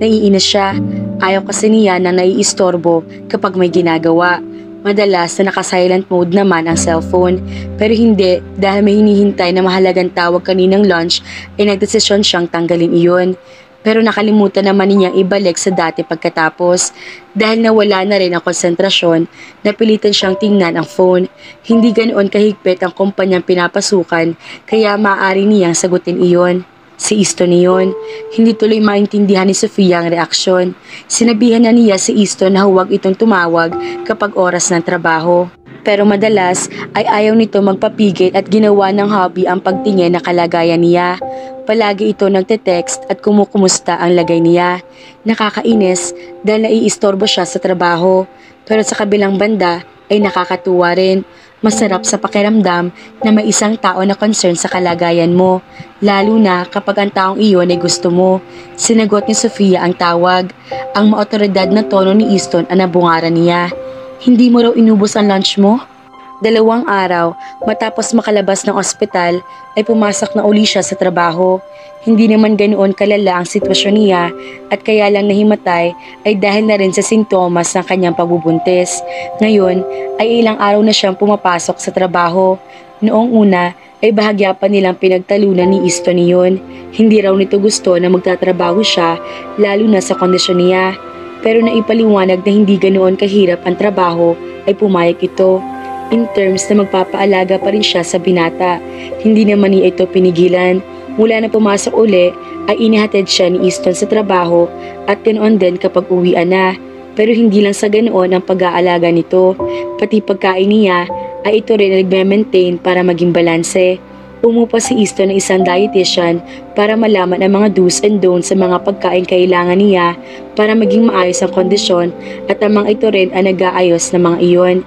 Naiinis siya, ayaw kasi niya na naiistorbo kapag may ginagawa. Madalas na naka-silent mode naman ang cellphone, pero hindi dahil may hinihintay na mahalagang tawag kaninang lunch ay nagdesisyon siyang tanggalin iyon. Pero nakalimutan naman niyang ibalik sa dati pagkatapos dahil nawala na rin ang konsentrasyon, napilitan siyang tingnan ang phone. Hindi ganoon kahigpit ang kumpanyang pinapasukan kaya maaari niyang sagutin iyon. Si Easton niyon. Hindi tuloy maintindihan ni Sofia ang reaksyon. Sinabihan na niya si Easton na huwag itong tumawag kapag oras ng trabaho. Pero madalas ay ayaw nito magpapigil at ginawa ng hobby ang pagtingin na kalagayan niya. Palagi ito nagte-text at kumukumusta ang lagay niya. Nakakainis dahil naiistorbo siya sa trabaho. Pero sa kabilang banda ay nakakatuwa rin. Masarap sa pakiramdam na may isang tao na concern sa kalagayan mo, lalo na kapag ang taong iyon ay gusto mo. Sinagot ni Sofia ang tawag. Ang maotoridad na tono ni Easton ang nabungaran niya. Hindi mo raw inubos ang lunch mo? 2 araw matapos makalabas ng ospital ay pumasok na uli siya sa trabaho. Hindi naman ganoon kalala ang sitwasyon niya at kaya lang nahimatay ay dahil na rin sa sintomas ng kanyang pagbubuntis. Ngayon ay ilang araw na siyang pumapasok sa trabaho. Noong una ay bahagya pa nilang pinagtalunan ni Easton niyon. Hindi raw nito gusto na magtatrabaho siya lalo na sa kondisyon niya. Pero naipaliwanag na hindi ganoon kahirap ang trabaho ay pumayag ito. In terms na magpapaalaga pa rin siya sa binata, hindi naman niya ito pinigilan. Mula na pumasok uli ay inihatid siya ni Easton sa trabaho at ganoon din kapag uwian na. Pero hindi lang sa ganoon ang pag-aalaga nito, pati pagkain niya ay ito rin na nagme-maintain para maging balanse. Umupa si Easton ng isang dietitian para malaman ang mga do's and don'ts sa mga pagkain kailangan niya para maging maayos ang kondisyon at ang mga ito rin ang nag-aayos ng mga iyon.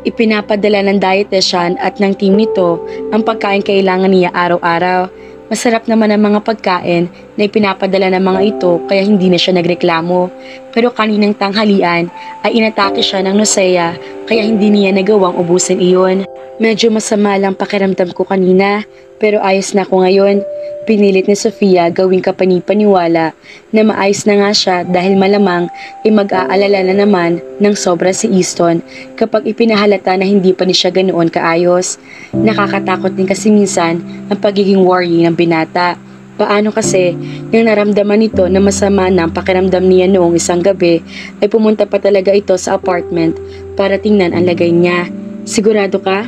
Ipinapadala ng dietitian at ng team nito ang pagkain kailangan niya araw-araw. Masarap naman ang mga pagkain na ipinapadala ng mga ito kaya hindi na siya nagreklamo. Pero kaninang tanghalian ay inatake siya ng nausea kaya hindi niya nagawang ubusin iyon. Medyo masama lang pakiramdam ko kanina pero ayos na ako ngayon. Pinilit ni Sofia gawing kapanipaniwala na maayos na nga siya dahil malamang ay mag-aalala na naman ng sobra si Easton kapag ipinahalata na hindi pa ni siya ganoon kaayos. Nakakatakot din kasi minsan ang pagiging worry ng binata. Paano kasi nang naramdaman nito na masama na ang pakiramdam niya noong isang gabi ay pumunta pa talaga ito sa apartment para tingnan ang lagay niya. Sigurado ka?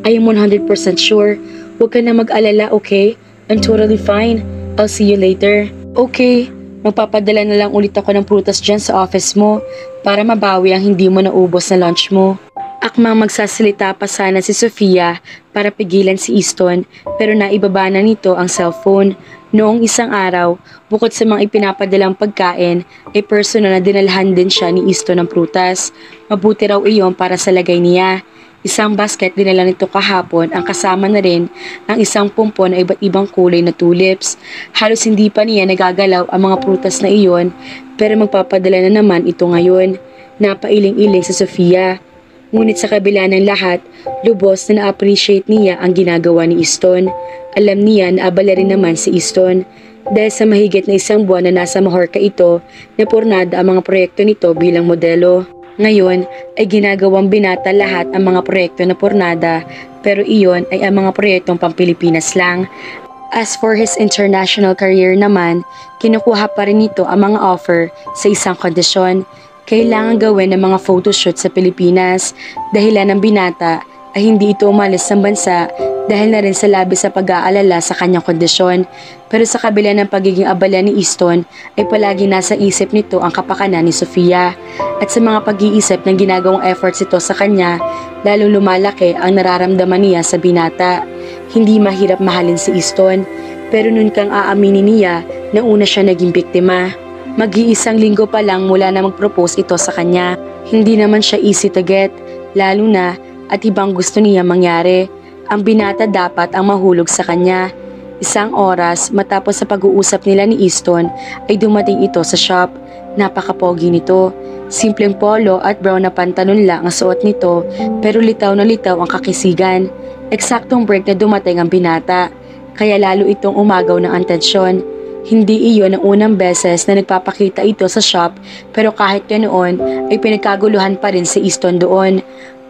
I am 100% sure. Huwag ka na mag-alala, okay? I'm totally fine. I'll see you later. Okay, magpapadala na lang ulit ako ng prutas dyan sa office mo para mabawi ang hindi mo naubos na lunch mo. Akmang magsasalita pa sana si Sofia para pigilan si Easton pero naibaba na nito ang cellphone. Noong isang araw, bukod sa mga ipinapadalang pagkain, ay personal na dinalhan din siya ni Easton ng prutas. Mabuti raw iyon para sa lagay niya. Isang basket dinala nito kahapon ang kasama na rin ang isang pumpon na iba't ibang kulay na tulips. Halos hindi pa niya nagagalaw ang mga prutas na iyon pero magpapadala na naman ito ngayon. Napailing-iling sa Sofia. Ngunit sa kabila ng lahat, lubos na na-appreciate niya ang ginagawa ni Easton. Alam niya na abala rin naman si Easton. Dahil sa mahigit na 1 buwan na nasa Majorca ito, napurnada ang mga proyekto nito bilang modelo. Ngayon ay ginagawang binata lahat ang mga proyekto na pornada pero iyon ay ang mga proyektong Pampilipinas lang. As for his international career naman, kinukuha pa rin nito ang mga offer sa isang kondisyon. Kailangan gawin ng mga photoshoot sa Pilipinas. Dahilan ng binata ay hindi ito umalis ng bansa dahil na rin sa labis sa pag-aalala sa kanyang kondisyon. Pero sa kabila ng pagiging abala ni Easton ay palagi nasa isip nito ang kapakanan ni Sofia. At sa mga pag-iisip ng ginagawang efforts ito sa kanya, lalong lumalaki ang nararamdaman niya sa binata. Hindi mahirap mahalin si Easton, pero nun kang aaminin niya na una siya naging biktima. Mag-iisang linggo pa lang mula na mag-propose ito sa kanya. Hindi naman siya easy to get, lalo na at ibang gusto niya mangyari. Ang binata dapat ang mahulog sa kanya. Isang oras matapos sa pag-uusap nila ni Easton ay dumating ito sa shop. Napakapogi nito. Simpleng polo at brown na pantalon lang ang suot nito pero litaw na litaw ang kakisigan. Eksaktong break na dumating ang binata. Kaya lalo itong umagaw ng atensyon. Hindi iyon ang unang beses na nagpapakita ito sa shop pero kahit ganoon ay pinagkaguluhan pa rin si Easton doon.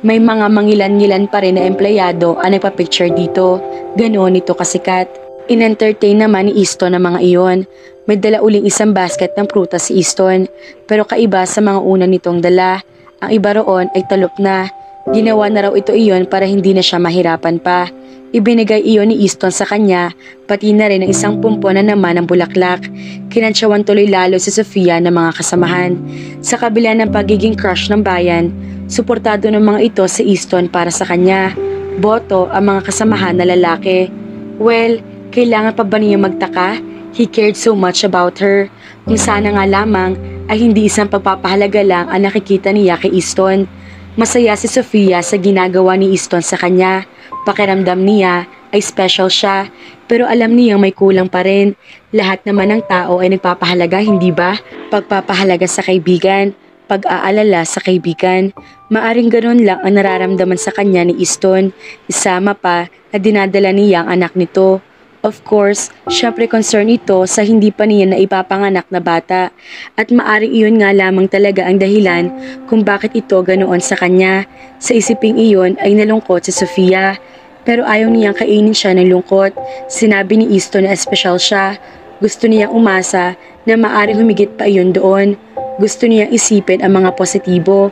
May mga mangilan-ngilan pa rin na empleyado ang nagpa-picture dito. Ganoon ito kasikat. In-entertain naman ni Easton ang mga iyon. May dala uling isang basket ng prutas si Easton, pero kaiba sa mga una nitong dala. Ang iba roon ay talop na. Ginawa na raw ito iyon para hindi na siya mahirapan pa. Ibinigay iyon ni Easton sa kanya, pati na rin ang isang pumpo na naman ng bulaklak. Kinansyawan tuloy lalo si Sofia ng mga kasamahan. Sa kabila ng pagiging crush ng bayan, suportado ng mga ito si Easton para sa kanya. Boto ang mga kasamahan na lalaki. Well, kailangan pa ba niya magtaka? He cared so much about her. Kung sana nga lamang ay hindi isang pagpapahalaga lang ang nakikita niya kay Easton. Masaya si Sofia sa ginagawa ni Easton sa kanya. Pakiramdam niya ay special siya, pero alam niyang may kulang pa rin. Lahat naman ng tao ay nagpapahalaga, hindi ba? Pagpapahalaga sa kaibigan, pag-aalala sa kaibigan. Maaring ganoon lang ang nararamdaman sa kanya ni Easton. Isama pa na dinadala niya ang anak nito. Of course, syempre concern ito sa hindi pa niya na ipapanganak na bata at maaring iyon nga lamang talaga ang dahilan kung bakit ito ganoon sa kanya. Sa isiping iyon ay nalungkot si Sofia, pero ayaw niyang kainin siya ng lungkot. Sinabi ni Easton na espesyal siya. Gusto niyang umasa na maaring humigit pa iyon doon. Gusto niyang isipin ang mga positibo.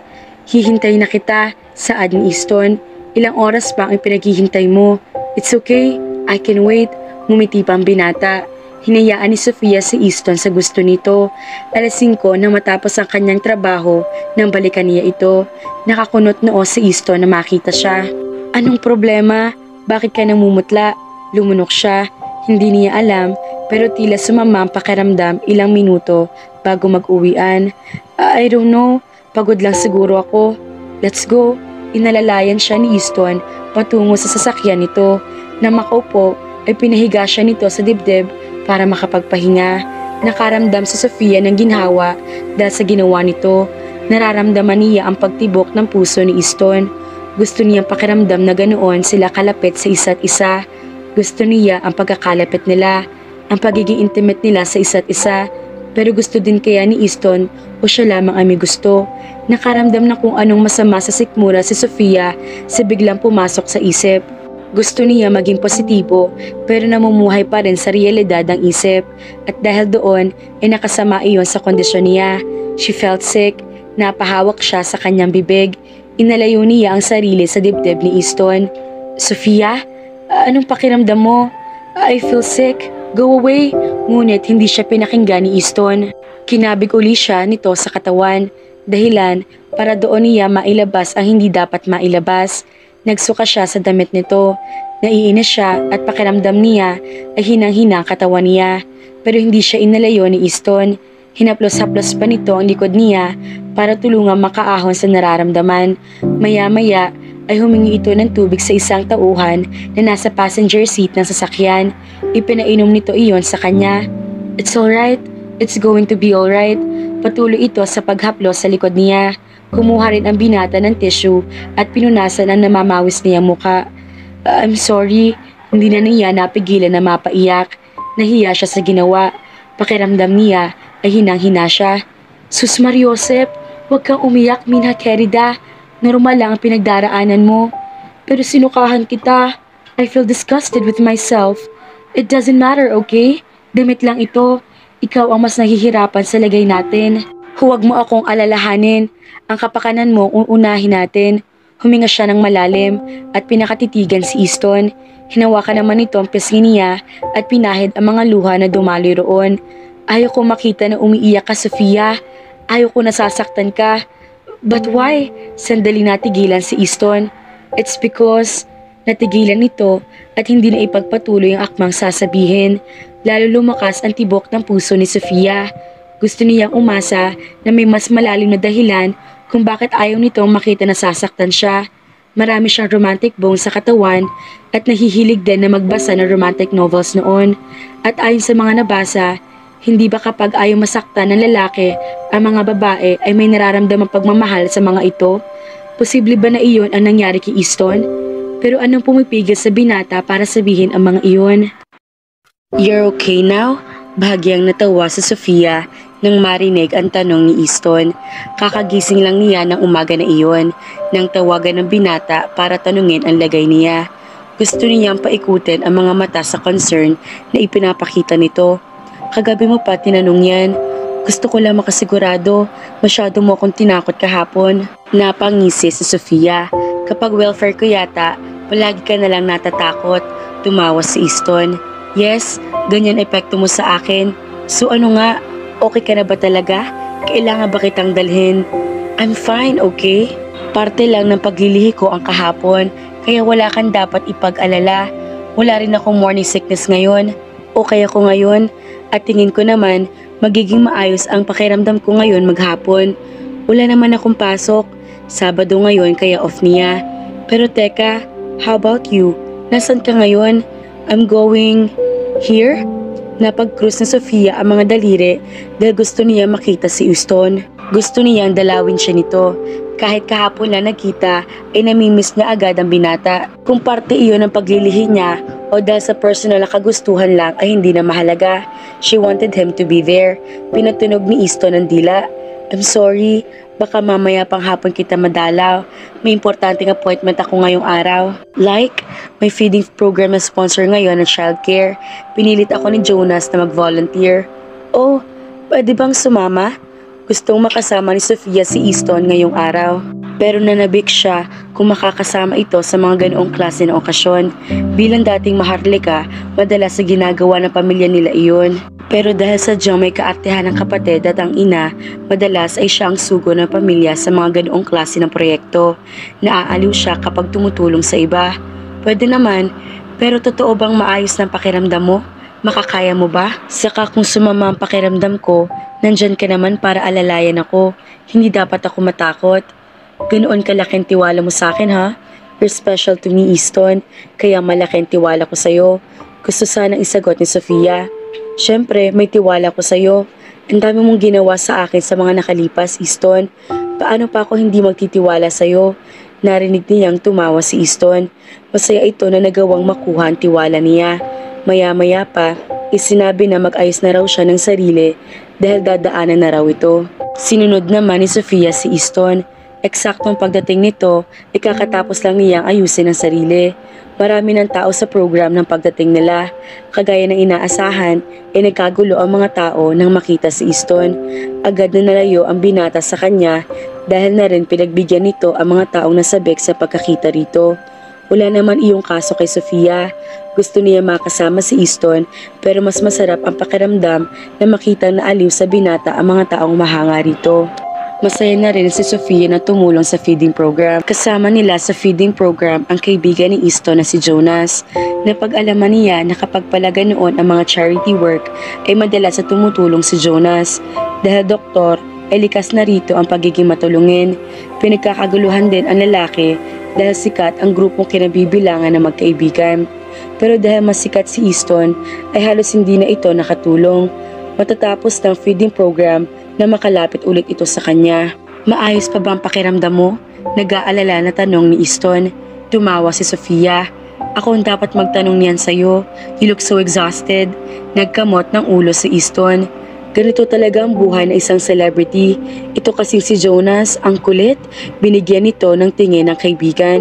Hihintay na kita, saad ni Easton. Ilang oras pa ang pinaghihintay mo? It's okay, I can wait. Ngumiti pa ang binata. Hinayaan ni Sofia si Easton sa gusto nito. Alas 5 nang matapos ang kanyang trabaho nang balikan niya ito. Nakakunot noo si Easton na makita siya. Anong problema? Bakit ka namumutla? Lumunok siya. Hindi niya alam, pero tila sumama ang pakiramdam ilang minuto bago mag-uwian. I don't know. Pagod lang siguro ako. Let's go. Inalalayan siya ni Easton patungo sa sasakyan nito. Na makaupo ay pinahiga siya nito sa dibdib para makapagpahinga. Nakaramdam si Sofia ng ginhawa dahil sa ginawa nito. Nararamdaman niya ang pagtibok ng puso ni Easton. Gusto niyang pakiramdam na ganoon sila kalapit sa isa't isa. Gusto niya ang pagkakalapit nila, ang pagiging intimate nila sa isa't isa. Pero gusto din kaya ni Easton o siya lamang ay may gusto. Nakaramdam na kung anong masama sa sikmura si Sofia sa biglang pumasok sa isip. Gusto niya maging positibo pero namumuhay pa rin sa realidad ang isip at dahil doon ay nakasama iyon sa kondisyon niya. She felt sick, napahawak siya sa kanyang bibig. Inalayo niya ang sarili sa dibdib ni Easton. Sofia, anong pakiramdam mo? I feel sick, go away. Ngunit hindi siya pinakinggan ni Easton. Kinabig uli siya nito sa katawan, dahilan para doon niya mailabas ang hindi dapat mailabas. Nagsuka siya sa damit nito. Naiinis siya at pakiramdam niya ay hinang-hina ang katawan niya. Pero hindi siya inalayo ni Easton. Hinaplos-haplos pa nito ang likod niya para tulungang makaahon sa nararamdaman. Maya-maya ay humingi ito ng tubig sa isang tauhan na nasa passenger seat ng sasakyan. Ipinainom nito iyon sa kanya. It's alright. It's going to be alright. Patuloy ito sa paghaplos sa likod niya. Kumuha rin ang binata ng tissue at pinunasan ang namamawis niyang muka. I'm sorry, hindi na niya napigilan na mapaiyak. Nahiya siya sa ginawa. Pakiramdam niya ay hinang-hina siya. Sus Mariosep, huwag kang umiyak, Minha Querida. Normal lang ang pinagdaraanan mo. Pero sinukahan kita. I feel disgusted with myself. It doesn't matter, okay? Damit lang ito. Ikaw ang mas nahihirapan sa lagay natin. Huwag mo akong alalahanin. Ang kapakanan mo uunahin natin. Huminga siya ng malalim at pinakatitigan si Easton. Hinawakan naman ito ang pisngi niya at pinahid ang mga luha na dumaloy roon. Ayaw ko makita na umiiyak ka, Sofia. Ayaw ko nasasaktan ka. But why? Sandali natigilan si Easton. It's because natigilan nito at hindi na ipagpatuloy ang akmang sasabihin. Lalo lumakas ang tibok ng puso ni Sofia. Gusto niyang umasa na may mas malalim na dahilan kung bakit ayaw nitong makita na sasaktan siya. Marami siyang romantic bone sa katawan at nahihilig din na magbasa ng romantic novels noon. At ayon sa mga nabasa, hindi ba kapag ayaw masaktan ng lalaki, ang mga babae ay may nararamdamang pagmamahal sa mga ito? Posible ba na iyon ang nangyari kay Easton? Pero anong pumipigil sa binata para sabihin ang mga iyon? You're okay now? Bahagyang natawa sa Sofia. nang marinig ang tanong ni Easton. Kakagising lang niya ng umaga na iyon nang tawagan ng binata para tanungin ang lagay niya. Gusto niyang paikutin ang mga mata sa concern na ipinapakita nito. Kagabi mo pa tinanong yan. Gusto ko lang makasigurado, masyado mo akong tinakot kahapon. Napangisi si Sofia. Kapag welfare ko yata, palagi ka na lang natatakot. Tumawa si Easton. Yes, ganyan epekto mo sa akin. So ano nga, okay ka na ba talaga? Kailangan ba kitang dalhin? I'm fine, okay? Parte lang ng paglilihi ko ang kahapon, kaya wala kang dapat ipag-alala. Wala rin akong morning sickness ngayon. Okay ako ngayon, at tingin ko naman, magiging maayos ang pakiramdam ko ngayon maghapon. Wala naman akong pasok. Sabado ngayon kaya off niya. Pero teka, how about you? Nasaan ka ngayon? I'm going here? Napag-cruise na Sofia ang mga daliri dahil gusto niya makita si Easton. Gusto niyang dalawin siya nito. Kahit kahapon lang nagkita, ay namimiss niya agad ang binata. Kung parte iyon ng paglilihi niya o dahil sa personal na kagustuhan lang ay hindi na mahalaga. She wanted him to be there. Pinatunog ni Easton ang dila. I'm sorry, baka mamaya pang hapon kita madalaw. May importanteng appointment ako ngayong araw. Like, may feeding program na sponsor ngayon ng childcare. Pinilit ako ni Jonas na mag-volunteer. Oh, pwede bang sumama? Gustong makasama ni Sofia si Easton ngayong araw. Pero nanabik siya kung makakasama ito sa mga ganoong klase ng okasyon. Bilang dating maharlika, madalas sa ginagawa ng pamilya nila iyon. Pero dahil sadyang may kaartehan ng kapatid at ang ina, madalas ay siya ang sugo ng pamilya sa mga ganoong klase ng proyekto. Naaaliw siya kapag tumutulong sa iba. Pwede naman, pero totoo bang maayos ng pakiramdam mo? Makakaya mo ba? Saka kung sumama ang pakiramdam ko, nandyan ka naman para alalayan ako. Hindi dapat ako matakot. Ganoon kalaking tiwala mo sa akin ha? You're special to me, Easton, kaya malaking tiwala ko sa'yo. Gusto sanang isagot ni Sofia. Siyempre, may tiwala ko sa'yo. Ang dami mong ginawa sa akin sa mga nakalipas, Easton. Paano pa ako hindi magtitiwala sa'yo? Narinig niyang tumawa si Easton. Masaya ito na nagawang makuha ang tiwala niya. Maya-maya pa, isinabi na mag-ayos na raw siya ng sarili dahil dadaanan na raw ito. Sinunod naman ni Sofia si Easton. Eksaktong pagdating nito, ikakatapos lang niyang ayusin ang sarili. Marami ng tao sa program ng pagdating nila. Kagaya ng inaasahan, nagkagulo ang mga tao nang makita si Easton. Agad na nalayo ang binata sa kanya dahil na rin pinagbigyan nito ang mga taong nasabik sa pagkakita rito. Wala naman iyong kaso kay Sofia. Gusto niya makasama si Easton pero mas masarap ang pakiramdam na makita na aliw sa binata ang mga taong mahanga rito. Masaya na rin si Sofia na tumulong sa feeding program. Kasama nila sa feeding program ang kaibigan ni Easton na si Jonas. Napag-alaman niya na kapag palaga noon ang mga charity work ay madalas sa tumutulong si Jonas. Dahil doktor, ay likas na rito ang pagiging matulungin. Pinagkakaguluhan din ang lalaki dahil sikat ang grupong kinabibilangan ng magkaibigan. Pero dahil mas sikat si Easton, ay halos hindi na ito nakatulong. Matatapos ng feeding program, na makalapit ulit ito sa kanya. Maayos pa ba ang pakiramdam mo? Nag-aalala na tanong ni Easton. Tumawa si Sofia. Ako ang dapat magtanong niyan sa'yo. You look so exhausted. Nagkamot ng ulo si Easton. Ganito talaga ang buhay ng isang celebrity. Ito kasing si Jonas, ang kulit. Binigyan nito ng tingin ng kaibigan.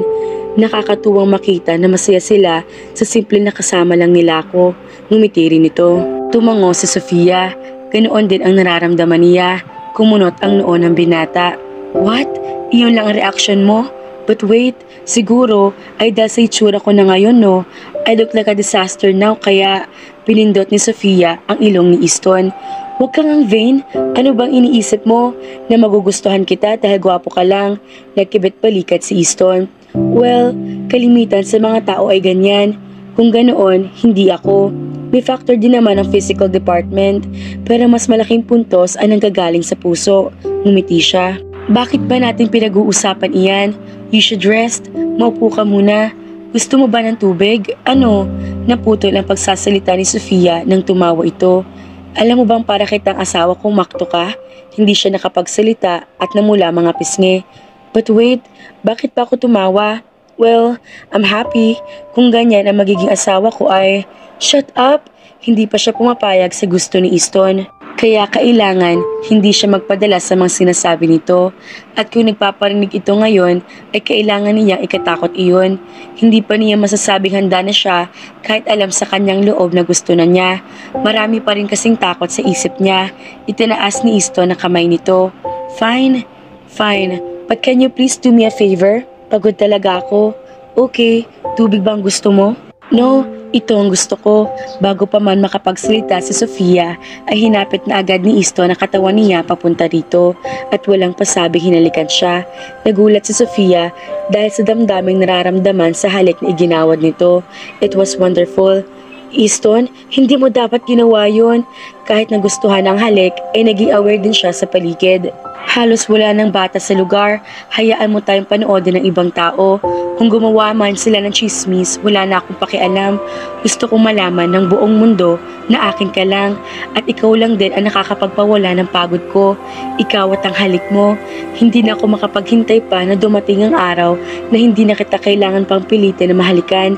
Nakakatuwang makita na masaya sila sa simple na kasama lang nila ako. Ngumiti rin ito. Tumango si Sofia. Ganoon din ang nararamdaman niya. Kumunot ang noo ng binata. What? Iyon lang ang reaction mo? But wait, siguro ay dahil sa itsura ko na ngayon no? I look like a disaster now kaya pinindot ni Sofia ang ilong ni Easton. Huwag kang ang vain. Ano bang iniisip mo? Na magugustuhan kita dahil gwapo ka lang? Nagkibit balikat si Easton. Well, kalimitan sa mga tao ay ganyan. Kung ganoon, hindi ako. May factor din naman ang physical department, pero mas malaking puntos ay nanggagaling sa puso. Ngumiti siya. Bakit ba natin pinag-uusapan iyan? You should rest. Maupo ka muna. Gusto mo ba ng tubig? Ano? Naputol ang pagsasalita ni Sofia nang tumawa ito. Alam mo bang para kitang asawa kung makto ka? Hindi siya nakapagsalita at namula mga pisngi. But wait, bakit pa ako tumawa? Well, I'm happy. Kung ganyan ang magiging asawa ko ay... Shut up! Hindi pa siya pumapayag sa gusto ni Easton. Kaya kailangan hindi siya magpadala sa mga sinasabi nito. At kung nagpaparinig ito ngayon, ay kailangan niya ikatakot iyon. Hindi pa niya masasabing handa na siya kahit alam sa kanyang loob na gusto na niya. Marami pa rin kasing takot sa isip niya. Itinaas ni Easton ang kamay nito. Fine, fine. But can you please do me a favor? Pagod talaga ako. Okay, tubig bang gusto mo? No, ito ang gusto ko. Bago pa man makapagsalita si Sofia, ay hinapit na agad ni Easton ang katawan niya papunta rito at walang pasabing hinalikan siya. Nagulat si Sofia dahil sa damdaming nararamdaman sa halik na iginawad nito. It was wonderful. Easton, hindi mo dapat ginawa yun. Kahit nagustuhan ang halik, ay naging aware din siya sa paligid. Halos wala ng bata sa lugar, hayaan mo tayong panoodin ng ibang tao. Kung gumawa man sila ng chismis, wala na akong pakialam. Gusto kong malaman ng buong mundo na akin ka lang at ikaw lang din ang nakakapagpawala ng pagod ko. Ikaw at ang halik mo. Hindi na ako makapaghintay pa na dumating ang araw na hindi na kita kailangan pang pilitin na mahalikan.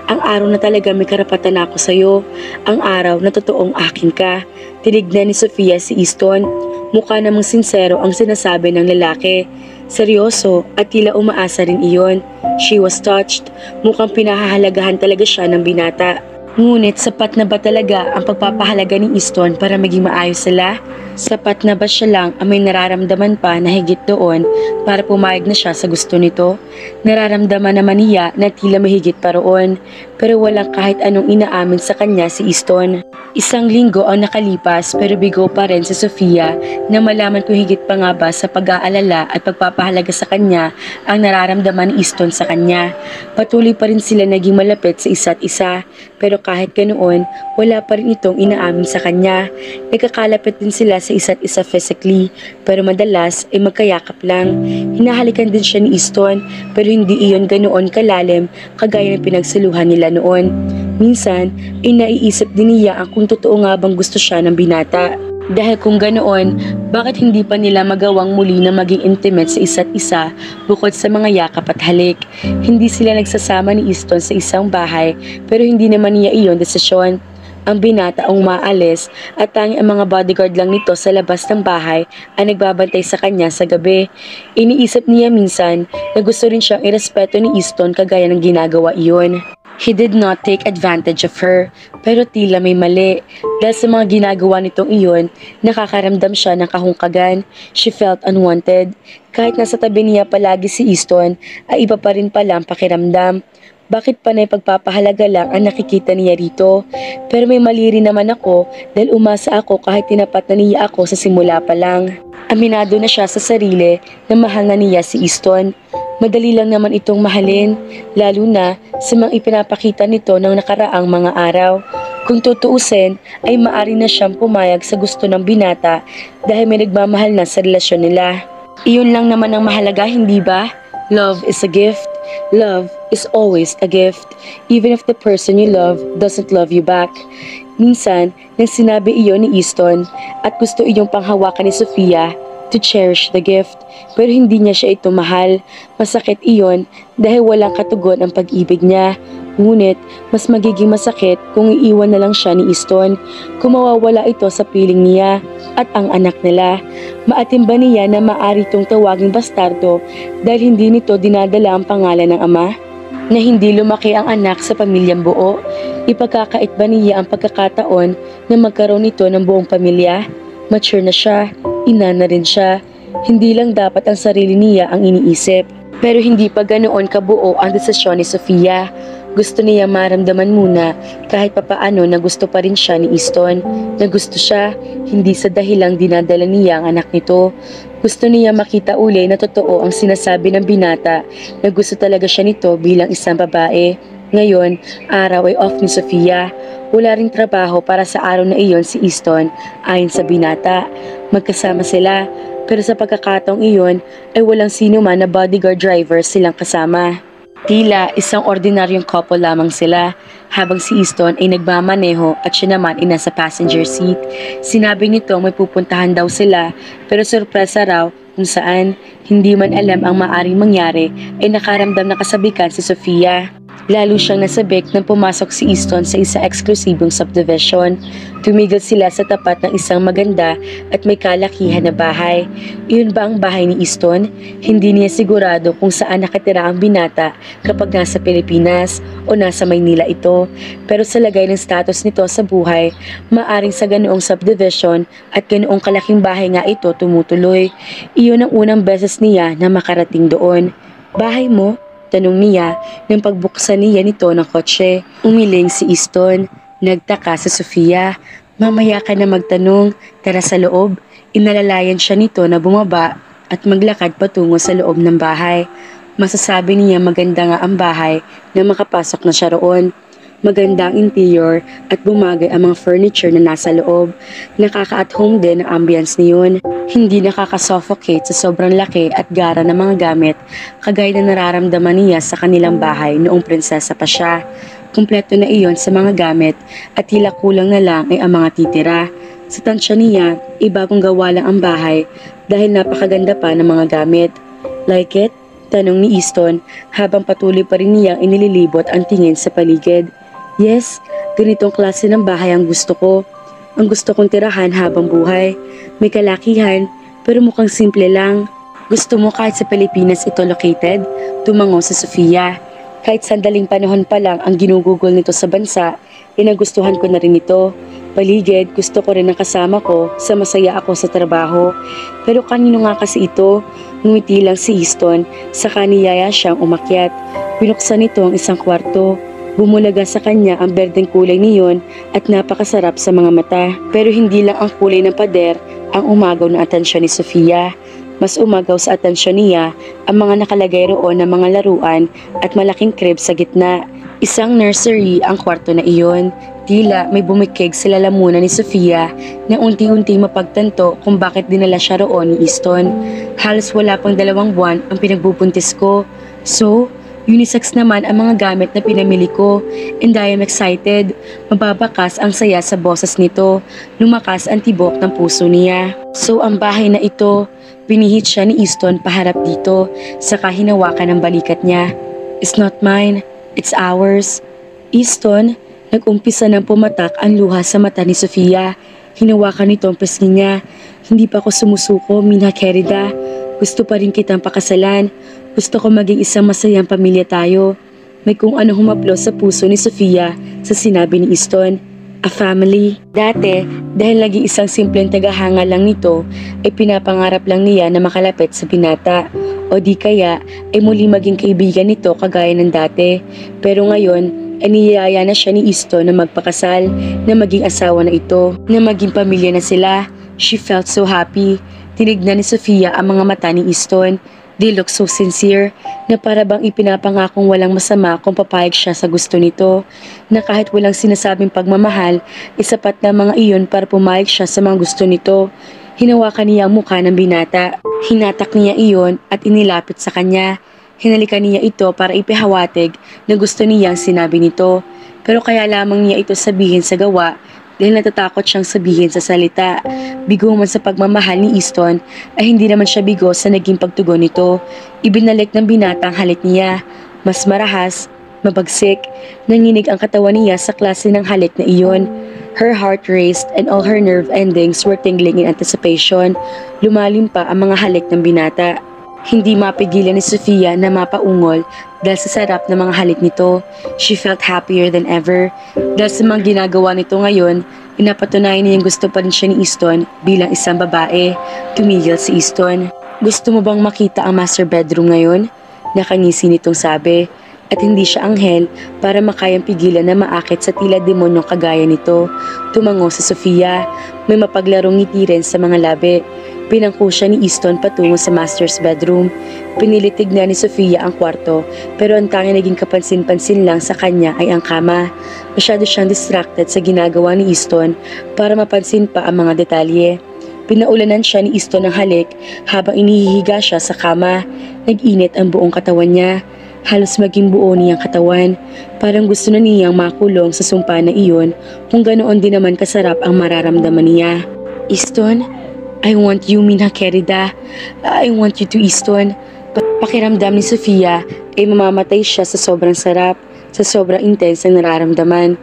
Ang araw na talaga may karapatan ako sa'yo. Ang araw na totoong akin ka. Tinignan ni Sofia si Easton. Mukha namang sinsero ang sinasabi ng lalaki. Seryoso at tila umaasa rin iyon. She was touched. Mukhang pinahahalagahan talaga siya ng binata. Ngunit sapat na ba talaga ang pagpapahalaga ni Easton para maging maayos sila? Sapat na ba siya lang ang may nararamdaman pa na higit doon para pumayag na siya sa gusto nito? Nararamdaman naman niya na tila mahigit pa roon, pero walang kahit anong inaamin sa kanya si Easton. Isang linggo ang nakalipas pero bigo pa rin si Sofia na malaman kung higit pa nga ba sa pag-aalala at pagpapahalaga sa kanya ang nararamdaman ni Easton sa kanya. Patuloy pa rin sila naging malapit sa isa't isa, pero kahit ganoon, wala pa rin itong inaamin sa kanya. Nagkakalapit din sila sa isa't isa physically, pero madalas ay magkayakap lang. Hinahalikan din siya ni Easton, pero hindi iyon ganoon kalalim kagaya ng pinagsaluhan nila noon. Minsan, ay naiisip din niya ang kung totoo nga bang gusto siya ng binata. Dahil kung ganoon, bakit hindi pa nila magawang muli na maging intimate sa isa't isa bukod sa mga yakap at halik? Hindi sila nagsasama ni Easton sa isang bahay, pero hindi naman niya iyon desisyon. Ang binata ang umaalis at tanging ang mga bodyguard lang nito sa labas ng bahay ay nagbabantay sa kanya sa gabi. Iniisip niya minsan na gusto rin siyang irespeto ni Easton kagaya ng ginagawa iyon. He did not take advantage of her, pero tila may mali. Dahil sa mga ginagawa nitong iyon, nakakaramdam siya ng kahungkagan. She felt unwanted. Kahit nasa tabi niya palagi si Easton, ay iba pa rin pala ang pakiramdam. Bakit panay pagpapahalaga lang ang nakikita niya rito? Pero may mali rin naman ako dahil umasa ako kahit tinapat na niya ako sa simula pa lang. Aminado na siya sa sarili na mahal na niya si Easton. Madali lang naman itong mahalin, lalo na sa mga ipinapakita nito ng nakaraang mga araw. Kung tutuusin, ay maari na siyang pumayag sa gusto ng binata dahil may nagmamahal na sa relasyon nila. Iyon lang naman ang mahalaga, hindi ba? Love is a gift. Love is always a gift, even if the person you love doesn't love you back. Minsan, nang sinabi iyon ni Easton at gusto iyong panghawakan ni Sofia to cherish the gift, pero hindi niya siya ito mahal. Masakit iyon dahil walang katugon ang pag-ibig niya. Ngunit, mas magiging masakit kung iiwan na lang siya ni Easton, kung mawawala ito sa piling niya at ang anak nila. Maatim ba niya na maaari itong tawaging bastardo dahil hindi nito dinadala ang pangalan ng ama? Na hindi lumaki ang anak sa pamilyang buo? Ipagkakait ba niya ang pagkakataon na magkaroon ito ng buong pamilya? Mature na siya, ina na rin siya. Hindi lang dapat ang sarili niya ang iniisip. Pero hindi pa ganoon kabuo ang desisyon ni Sofia. Gusto niya maramdaman muna kahit papaano na gusto pa rin siya ni Easton. Na gusto siya, hindi sa dahilang dinadala niya ang anak nito. Gusto niya makita uli na totoo ang sinasabi ng binata na gusto talaga siya nito bilang isang babae. Ngayon, araw ay off ni Sofia. Wala ring trabaho para sa araw na iyon si Easton ayon sa binata. Magkasama sila, pero sa pagkakataong iyon ay walang sino man na bodyguard driver silang kasama. Tila isang ordinaryong couple lamang sila habang si Easton ay nagmamaneho at siya naman ay nasa passenger seat. Sinabi nito may pupuntahan daw sila pero sorpresa raw kung saan. Hindi man alam ang maaring mangyari ay nakaramdam na kasabikan si Sofia. Lalo siyang nasabik nang pumasok si Easton sa isa eksklusibong subdivision. Tumigil sila sa tapat ng isang maganda at may kalakihan na bahay. Iyon ba ang bahay ni Easton? Hindi niya sigurado kung saan nakatira ang binata kapag nasa Pilipinas o nasa Maynila ito. Pero sa lagay ng status nito sa buhay, maaring sa ganoong subdivision at ganoong kalaking bahay nga ito tumutuloy. Iyon ang unang beses niya na makarating doon. Bahay mo? Tanong niya nang pagbuksan niya nito ng kotse. Umiling si Easton. Nagtaka si Sofia. Mamaya ka na magtanong, tara sa loob. Inalalayan siya nito na bumaba at maglakad patungo sa loob ng bahay. Masasabi niya maganda nga ang bahay na makapasok na siya roon. Maganda ang interior at bumagay ang mga furniture na nasa loob. Nakaka-at home din ang ambience niyon. Hindi nakaka-suffocate sa sobrang laki at gara ng mga gamit kagaya na nararamdaman niya sa kanilang bahay noong prinsesa pa siya. Kumpleto na iyon sa mga gamit at tila kulang na lang ay ang mga titira. Sa tansya niya, ibagong gawa lang ang bahay dahil napakaganda pa ng mga gamit. Like it? Tanong ni Easton habang patuloy pa rin niyang inililibot ang tingin sa paligid. Yes, ganitong klase ng bahay ang gusto ko. Ang gusto kong tirahan habang buhay. May kalakihan, pero mukhang simple lang. Gusto mo kahit sa Pilipinas ito located? Tumango sa Sofia. Kahit sandaling panahon pa lang ang ginugugol nito sa bansa, nagustuhan ko na rin ito. Paligid, gusto ko rin ang kasama ko sa masaya ako sa trabaho. Pero kanino nga kasi ito? Ngumiti lang si Easton, saka niyaya siyang umakyat. Binuksan nito ang isang kwarto. Bumulaga sa kanya ang berdeng kulay niyon at napakasarap sa mga mata. Pero hindi lang ang kulay ng pader ang umagaw na atensyon ni Sofia. Mas umagaw sa atensyon niya ang mga nakalagay roon na mga laruan at malaking crib sa gitna. Isang nursery ang kwarto na iyon. Tila may bumikig sa lalamunan ni Sofia na unti-unti mapagtanto kung bakit dinala siya roon ni Easton. Halos wala pang 2 buwan ang pinagbubuntis ko. So, unisex naman ang mga gamit na pinamili ko, and I am excited. Mababakas ang saya sa boses nito. Lumakas ang tibok ng puso niya. So ang bahay na ito, pinihit siya ni Easton paharap dito, saka hinawakan ang balikat niya. It's not mine, it's ours. Easton, nag-umpisa ng pumatak ang luha sa mata ni Sofia. Hinawakan nito ang pisngi niya. Hindi pa ako sumusuko, Mina Querida. Gusto pa rin kitang pakasalan. Gusto ko maging isang masayang pamilya tayo. May kung ano humaplo sa puso ni Sofia sa sinabi ni Easton. A family. Dati, dahil lagi isang simpleng tagahanga lang nito, ay pinapangarap lang niya na makalapit sa binata. O di kaya, ay muli maging kaibigan nito kagaya ng dati. Pero ngayon, ay niyaya na siya ni Easton na magpakasal, na maging asawa na ito, na maging pamilya na sila. She felt so happy. Tinignan ni Sofia ang mga mata ni Easton. They look so sincere, na para bang ipinapangakong walang masama kung papayag siya sa gusto nito, na kahit walang sinasabing pagmamahal, isapat na mga iyon para pumayag siya sa mga gusto nito. Hinawakan niya ang mukha ng binata. Hinatak niya iyon at inilapit sa kanya. Hinalikan niya ito para ipahawatig na gusto niyang sinabi nito. Pero kaya lamang niya ito sabihin sa gawa dahil natatakot siyang sabihin sa salita. Bigo man sa pagmamahal ni Easton ay hindi naman siya bigo sa naging pagtugon nito. Ibinalik ng binata ang halik niya. Mas marahas, mabagsik, nanginig ang katawan niya sa klase ng halik na iyon. Her heart raced and all her nerve endings were tingling in anticipation. Lumalim pa ang mga halik ng binata. Hindi mapigilan ni Sofia na mapaungol dahil sa sarap ng mga halik nito. She felt happier than ever. Dahil sa mga ginagawa nito ngayon, pinapatunayan niyang gusto pa rin siya ni Easton bilang isang babae. Tumigil si Easton. Gusto mo bang makita ang master bedroom ngayon? Nakangisi nitong sabi. At hindi siya anghel para makayang pigilan na maakit sa tila demonyong kagaya nito. Tumango si Sofia. May mapaglarong ngiti rin sa mga labi. Pinangko siya ni Easton patungo sa master's bedroom. Pinilitig na ni Sofia ang kwarto, pero ang tanging naging kapansin-pansin lang sa kanya ay ang kama. Masyado siyang distracted sa ginagawa ni Easton para mapansin pa ang mga detalye. Pinaulanan siya ni Easton ng halik habang inihihiga siya sa kama. Nag-init ang buong katawan niya. Halos maging buo niyang katawan. Parang gusto na niyang makulong sa sumpa na iyon kung ganoon din naman kasarap ang mararamdaman niya. Easton, I want you, Mina Querida. I want you to, Easton. Pakiramdam ni Sofia ay mamamatay siya sa sobrang sarap. sa sobrang intense na nararamdaman.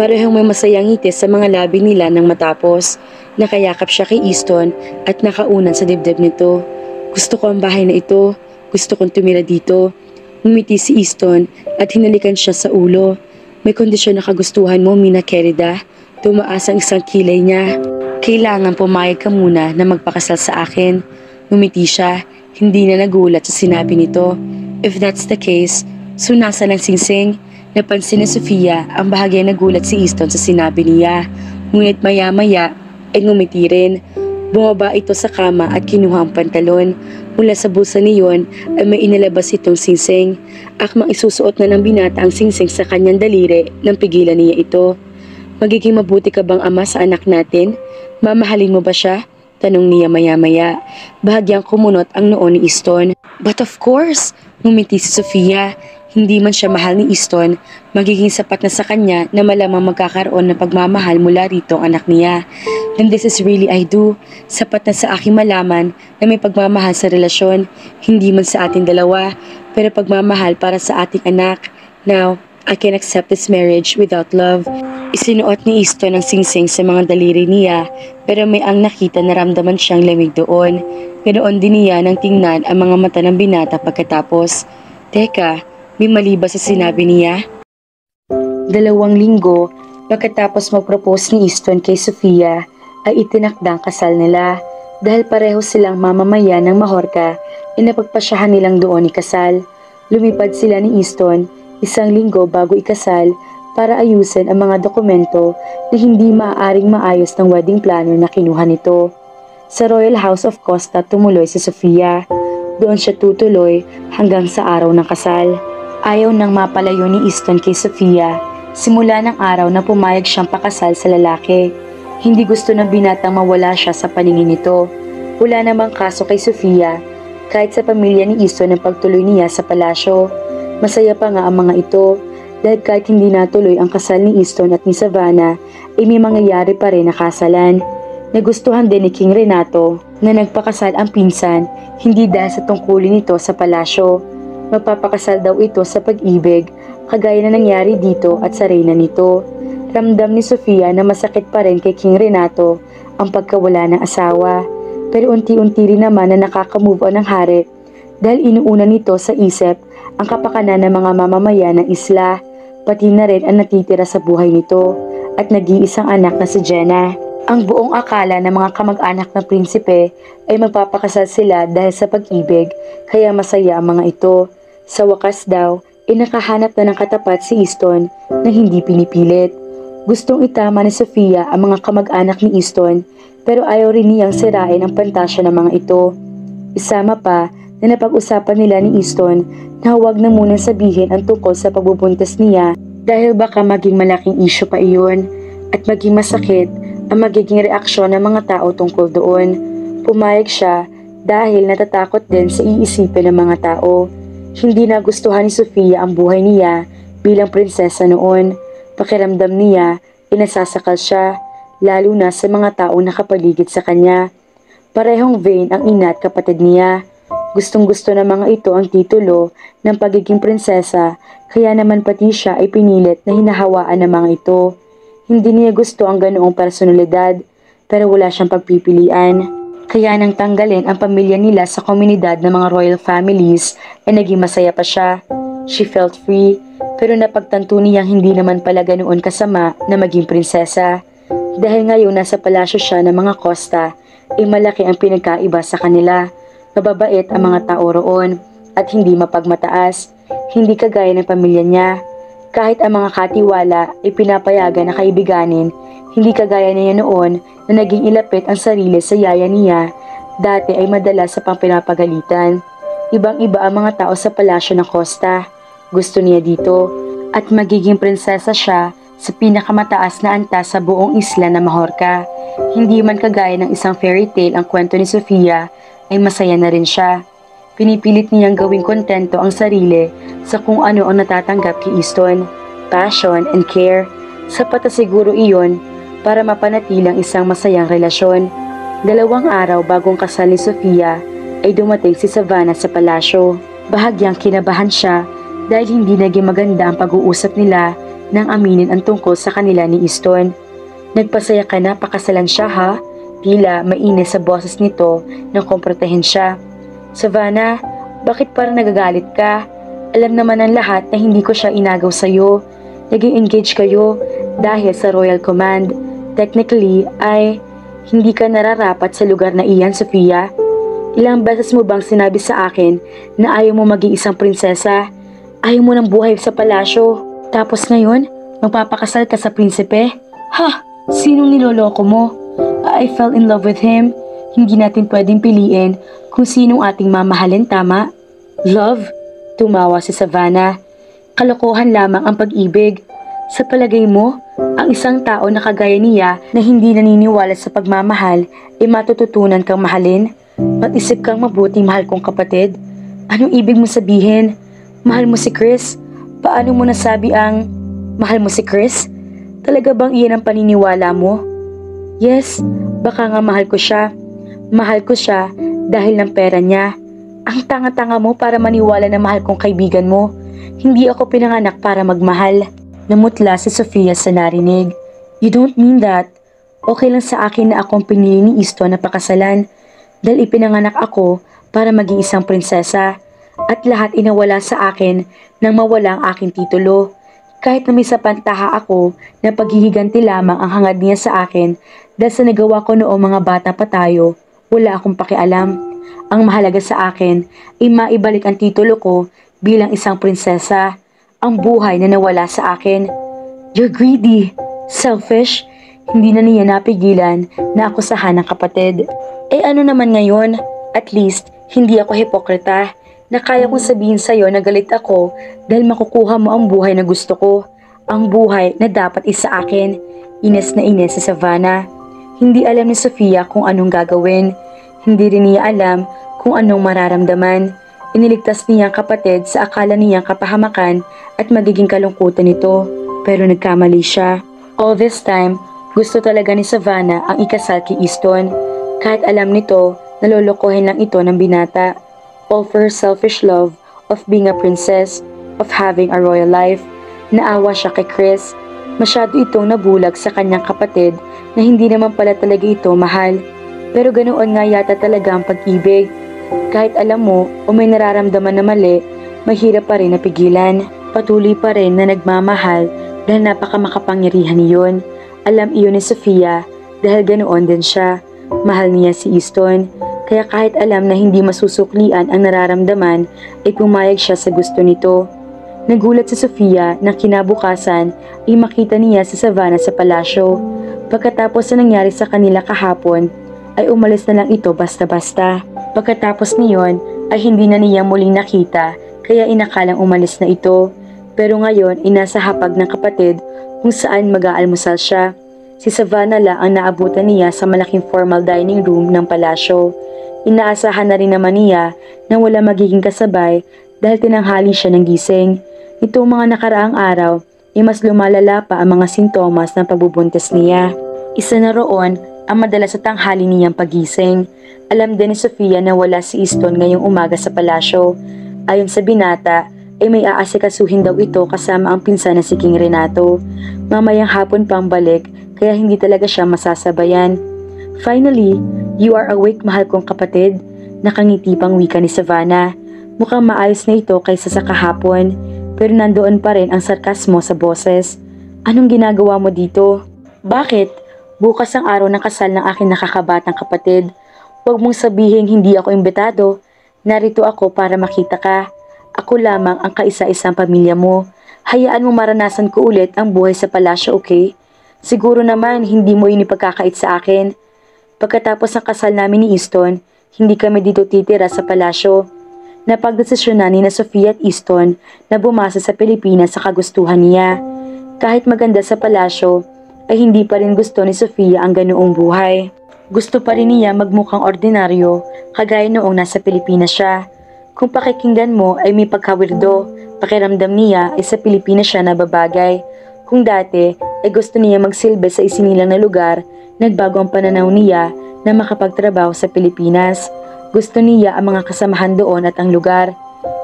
Parehong may masayang ngiti sa mga labi nila nang matapos. Nakayakap siya kay Easton at nakaunan sa dibdib nito. Gusto ko ang bahay na ito. Gusto kong tumira dito. Ngumiti si Easton at hinalikan siya sa ulo. May kondisyon na kagustuhan mo, Mina Kerida. Tumaas ang isang kilay niya. Kailangan pumayag ka muna na magpakasal sa akin. Ngumiti siya. Hindi na nagulat sa sinabi nito. If that's the case, so nasa ng singsing? Napansin ni Sofia ang bahagyang nagulat si Easton sa sinabi niya. Ngunit maya-maya ay ngumiti rin. Bumaba ito sa kama at kinuha ang pantalon. Mula sa bulsa niyon ay may inilabas itong singsing. Akmang isusuot na ng binata ang singsing sa kanyang daliri nang pigilan niya ito. Magiging mabuti ka bang ama sa anak natin? Mamahalin mo ba siya? Tanong niya maya-maya. Bahagyang kumunot ang noo ni Easton. But of course, ngumiti si Sofia. Hindi man siya mahal ni Easton, magiging sapat na sa kanya na malamang magkakaroon ng pagmamahal mula rito ang anak niya. And this is really I do. Sapat na sa aking malaman na may pagmamahal sa relasyon, hindi man sa ating dalawa, pero pagmamahal para sa ating anak. Now, I can accept this marriage without love. Isinuot ni Easton ang singsing sa mga daliri niya, pero may ang nakita na ramdaman siyang lamig doon. Ganoon din niya nang tingnan ang mga mata ng binata pagkatapos. Teka, may mali ba sa sinabi niya? 2 linggo pagkatapos mag-propose ni Easton kay Sofia ay itinakdang kasal nila. Dahil pareho silang mamamayan ng Majorca, inapagpasyahan nilang doon ikasal. Lumipad sila ni Easton 1 linggo bago ikasal para ayusin ang mga dokumento na hindi maaaring maayos ng wedding planner na kinuha nito. Sa Royal House of Costa tumuloy si Sofia. Doon siya tutuloy hanggang sa araw ng kasal. Ayaw nang mapalayo ni Easton kay Sofia simula ng araw na pumayag siyang pakasal sa lalaki. Hindi gusto ng binatang mawala siya sa paningin nito. Wala namang kaso kay Sofia kahit sa pamilya ni Easton ang pagtuloy niya sa palasyo. Masaya pa nga ang mga ito dahil kahit hindi natuloy ang kasal ni Easton at ni Savannah ay may mangyayari pa rin na kasalan. Nagustuhan din ni King Renato na nagpakasal ang pinsan hindi dahil sa tungkulin nito sa palasyo. Magpapakasal daw ito sa pag-ibig, kagaya na nangyari dito at sa reyna nito. Ramdam ni Sofia na masakit pa rin kay King Renato ang pagkawala ng asawa. Pero unti-unti rin naman na nakaka-move on ng hari dahil inuuna nito sa isip ang kapakanan ng mga mamamayan ng isla, pati na rin ang natitira sa buhay nito at nag-iisang anak na si Jenna. Ang buong akala ng mga kamag-anak ng prinsipe ay magpapakasal sila dahil sa pag-ibig, kaya masaya ang mga ito. Sa wakas daw, nakahanap na ng katapat si Easton na hindi pinipilit. Gustong itama ni Sofia ang mga kamag-anak ni Easton pero ayaw rin niyang sirain ang pantasya ng mga ito. Isama pa na napag-usapan nila ni Easton na huwag na munang sabihin ang tungkol sa pagbubuntis niya dahil baka maging malaking issue pa iyon at maging masakit ang magiging reaksyon ng mga tao tungkol doon. Pumayag siya dahil natatakot din sa iisipin ng mga tao. Hindi nagustuhan ni Sofia ang buhay niya bilang prinsesa noon. Pakiramdam niya, inasasakal siya, lalo na sa mga taong nakapaligid sa kanya. Parehong vain ang ina at kapatid niya. Gustong-gusto ng mga ito ang titulo ng pagiging prinsesa, kaya naman pati siya ay pinilit na hinahawaan ng mga ito. Hindi niya gusto ang ganoong personalidad, pero wala siyang pagpipilian. Kaya nang tanggalin ang pamilya nila sa komunidad ng mga royal families ay naging masaya pa siya. She felt free, pero napagtanto niyang hindi naman pala ganoon kasama na maging prinsesa. Dahil ngayon nasa palasyo siya ng mga Costa, ay malaki ang pinagkaiba sa kanila. Mababait ang mga tao roon at hindi mapagmataas, hindi kagaya ng pamilya niya. Kahit ang mga katiwala ay pinapayagan na kaibiganin, hindi kagaya niya noon na naging ilapit ang sarili sa yaya niya. Dati ay madalas sa pampinapagalitan. Ibang-iba ang mga tao sa palasyo ng Costa. Gusto niya dito at magiging prinsesa siya sa pinakamataas na antas sa buong isla na Majorca. Hindi man kagaya ng isang fairy tale ang kwento ni Sofia, ay masaya na rin siya. Pinipilit niyang gawing kontento ang sarili sa kung ano ang natatanggap kay Easton, passion and care. Sapat na siguro iyon para mapanatilang isang masayang relasyon. 2 araw bagong kasal ni Sofia ay dumating si Savannah sa palasyo. Bahagyang kinabahan siya dahil hindi naging maganda ang pag-uusap nila nang aminin ang tungkol sa kanila ni Easton. Nagpasaya ka na pakasalan siya ha? Tila mainis sa boses nito nang komprotahin siya. Savannah, bakit parang nagagalit ka? Alam naman ng lahat na hindi ko siya inagaw sa'yo. Naging engage kayo dahil sa Royal Command. Technically ay hindi ka nararapat sa lugar na iyan, Sofia. Ilang beses mo bang sinabi sa akin na ayaw mo maging isang prinsesa? Ayaw mo ng buhay sa palasyo. Tapos ngayon, magpapakasal ka sa prinsipe? Ha? Sinong niloloko mo? I fell in love with him. Hindi natin pwedeng piliin kung sinong ating mamahalin, tama? Love? Tumawa si Savannah. Kalokohan lamang ang pag-ibig. Sa palagay mo, ang isang tao na kagaya niya na hindi naniniwala sa pagmamahal ay matututunan kang mahalin? Mag-isip kang mabuting mahal kong kapatid. Anong ibig mo sabihin? Mahal mo si Chris? Paano mo nasabi ang mahal mo si Chris? Talaga bang iyan ang paniniwala mo? Yes, baka nga mahal ko siya. Mahal ko siya dahil ng pera niya. Ang tanga-tanga mo para maniwala na mahal kong kaibigan mo. Hindi ako pinanganak para magmahal. Namutla si Sofia sa narinig. You don't mean that. Okay lang sa akin na akong pinili ni Easton na pakasalan dahil ipinanganak ako para maging isang prinsesa at lahat inawala sa akin nang mawala ang aking titulo. Kahit na may sapantaha ako na paghihiganti lamang ang hangad niya sa akin dahil sa nagawa ko noong mga bata pa tayo, wala akong pakialam. Ang mahalaga sa akin ay maibalik ang titulo ko bilang isang prinsesa. Ang buhay na nawala sa akin. You're greedy, selfish. Hindi na niya napigilan na akusahan ng kapatid. Eh ano naman ngayon? At least, hindi ako hipokrita na kaya kong sabihin sa'yo na galit ako dahil makukuha mo ang buhay na gusto ko. Ang buhay na dapat isa akin. Ines na ines si Savannah. Hindi alam ni Sofia kung anong gagawin. Hindi rin niya alam kung anong mararamdaman. Iniligtas niya ang kapatid sa akala niyang kapahamakan at magiging kalungkutan nito. Pero nagkamali siya. All this time, gusto talaga ni Savannah ang ikasal kay Easton. Kahit alam nito, nalolokohin lang ito ng binata. All for her selfish love of being a princess, of having a royal life. Naawa siya kay Chris. Masyado itong nabulag sa kanyang kapatid na hindi naman pala talaga ito mahal. Pero ganoon nga yata talaga ang pag-ibig. Kahit alam mo o may nararamdaman na mali, mahirap pa rin napigilan. Patuloy pa rin na nagmamahal dahil napakamakapangyarihan niyon. Alam iyon ni Sofia dahil ganoon din siya. Mahal niya si Easton. Kaya kahit alam na hindi masusuklian ang nararamdaman, ay pumayag siya sa gusto nito. Nagulat si Sofia na kinabukasan ay makita niya si Savannah sa palasyo. Pagkatapos na nangyari sa kanila kahapon, ay umalis na lang ito basta-basta. Pagkatapos niyon ay hindi na niya muling nakita kaya inakalang umalis na ito. Pero ngayon inasa hapag ng kapatid kung saan mag-aalmusal siya. Si Savannah lang ang naabutan niya sa malaking formal dining room ng palasyo. Inaasahan na rin naman niya na wala magiging kasabay dahil tinanghali siya ng gising. Itong mga nakaraang araw ay mas lumalala pa ang mga sintomas ng pagbubuntis niya. Isa na roon ang madalas sa tanghali niyang pagising. Alam din ni Sofia na wala si Easton ngayong umaga sa palasyo. Ayon sa binata, ay may aasikasuhin daw ito kasama ang pinsan na si King Renato. Mamayang hapon pang balik kaya hindi talaga siya masasabayan. Finally, you are awake mahal kong kapatid. Nakangiti pang wika ni Savannah. Mukhang maayos na ito kaysa sa kahapon. Pero nandoon pa rin ang sarkasmo sa boses. Anong ginagawa mo dito? Bakit? Bukas ang araw ng kasal ng aking nakakabatang kapatid. Huwag mong sabihin hindi ako imbitado. Narito ako para makita ka. Ako lamang ang kaisa-isang pamilya mo. Hayaan mo maranasan ko ulit ang buhay sa palasyo, okay? Siguro naman hindi mo ini pagkakait sa akin. Pagkatapos ng kasal namin ni Easton, hindi kami dito titira sa palasyo. Napagdesisyonan ni na Sofia at Easton na bumasa sa Pilipinas sa kagustuhan niya. Kahit maganda sa palasyo, ay hindi pa rin gusto ni Sofia ang ganoong buhay. Gusto pa rin niya magmukhang ordinaryo, kagaya noong nasa Pilipinas siya. Kung pakikinggan mo ay may pagkawirdo, pakiramdam niya ay sa Pilipinas siya nababagay. Kung dati ay gusto niya magsilbi sa isinilang na lugar, nagbago ang pananaw niya na makapagtrabaho sa Pilipinas. Gusto niya ang mga kasamahan doon at ang lugar.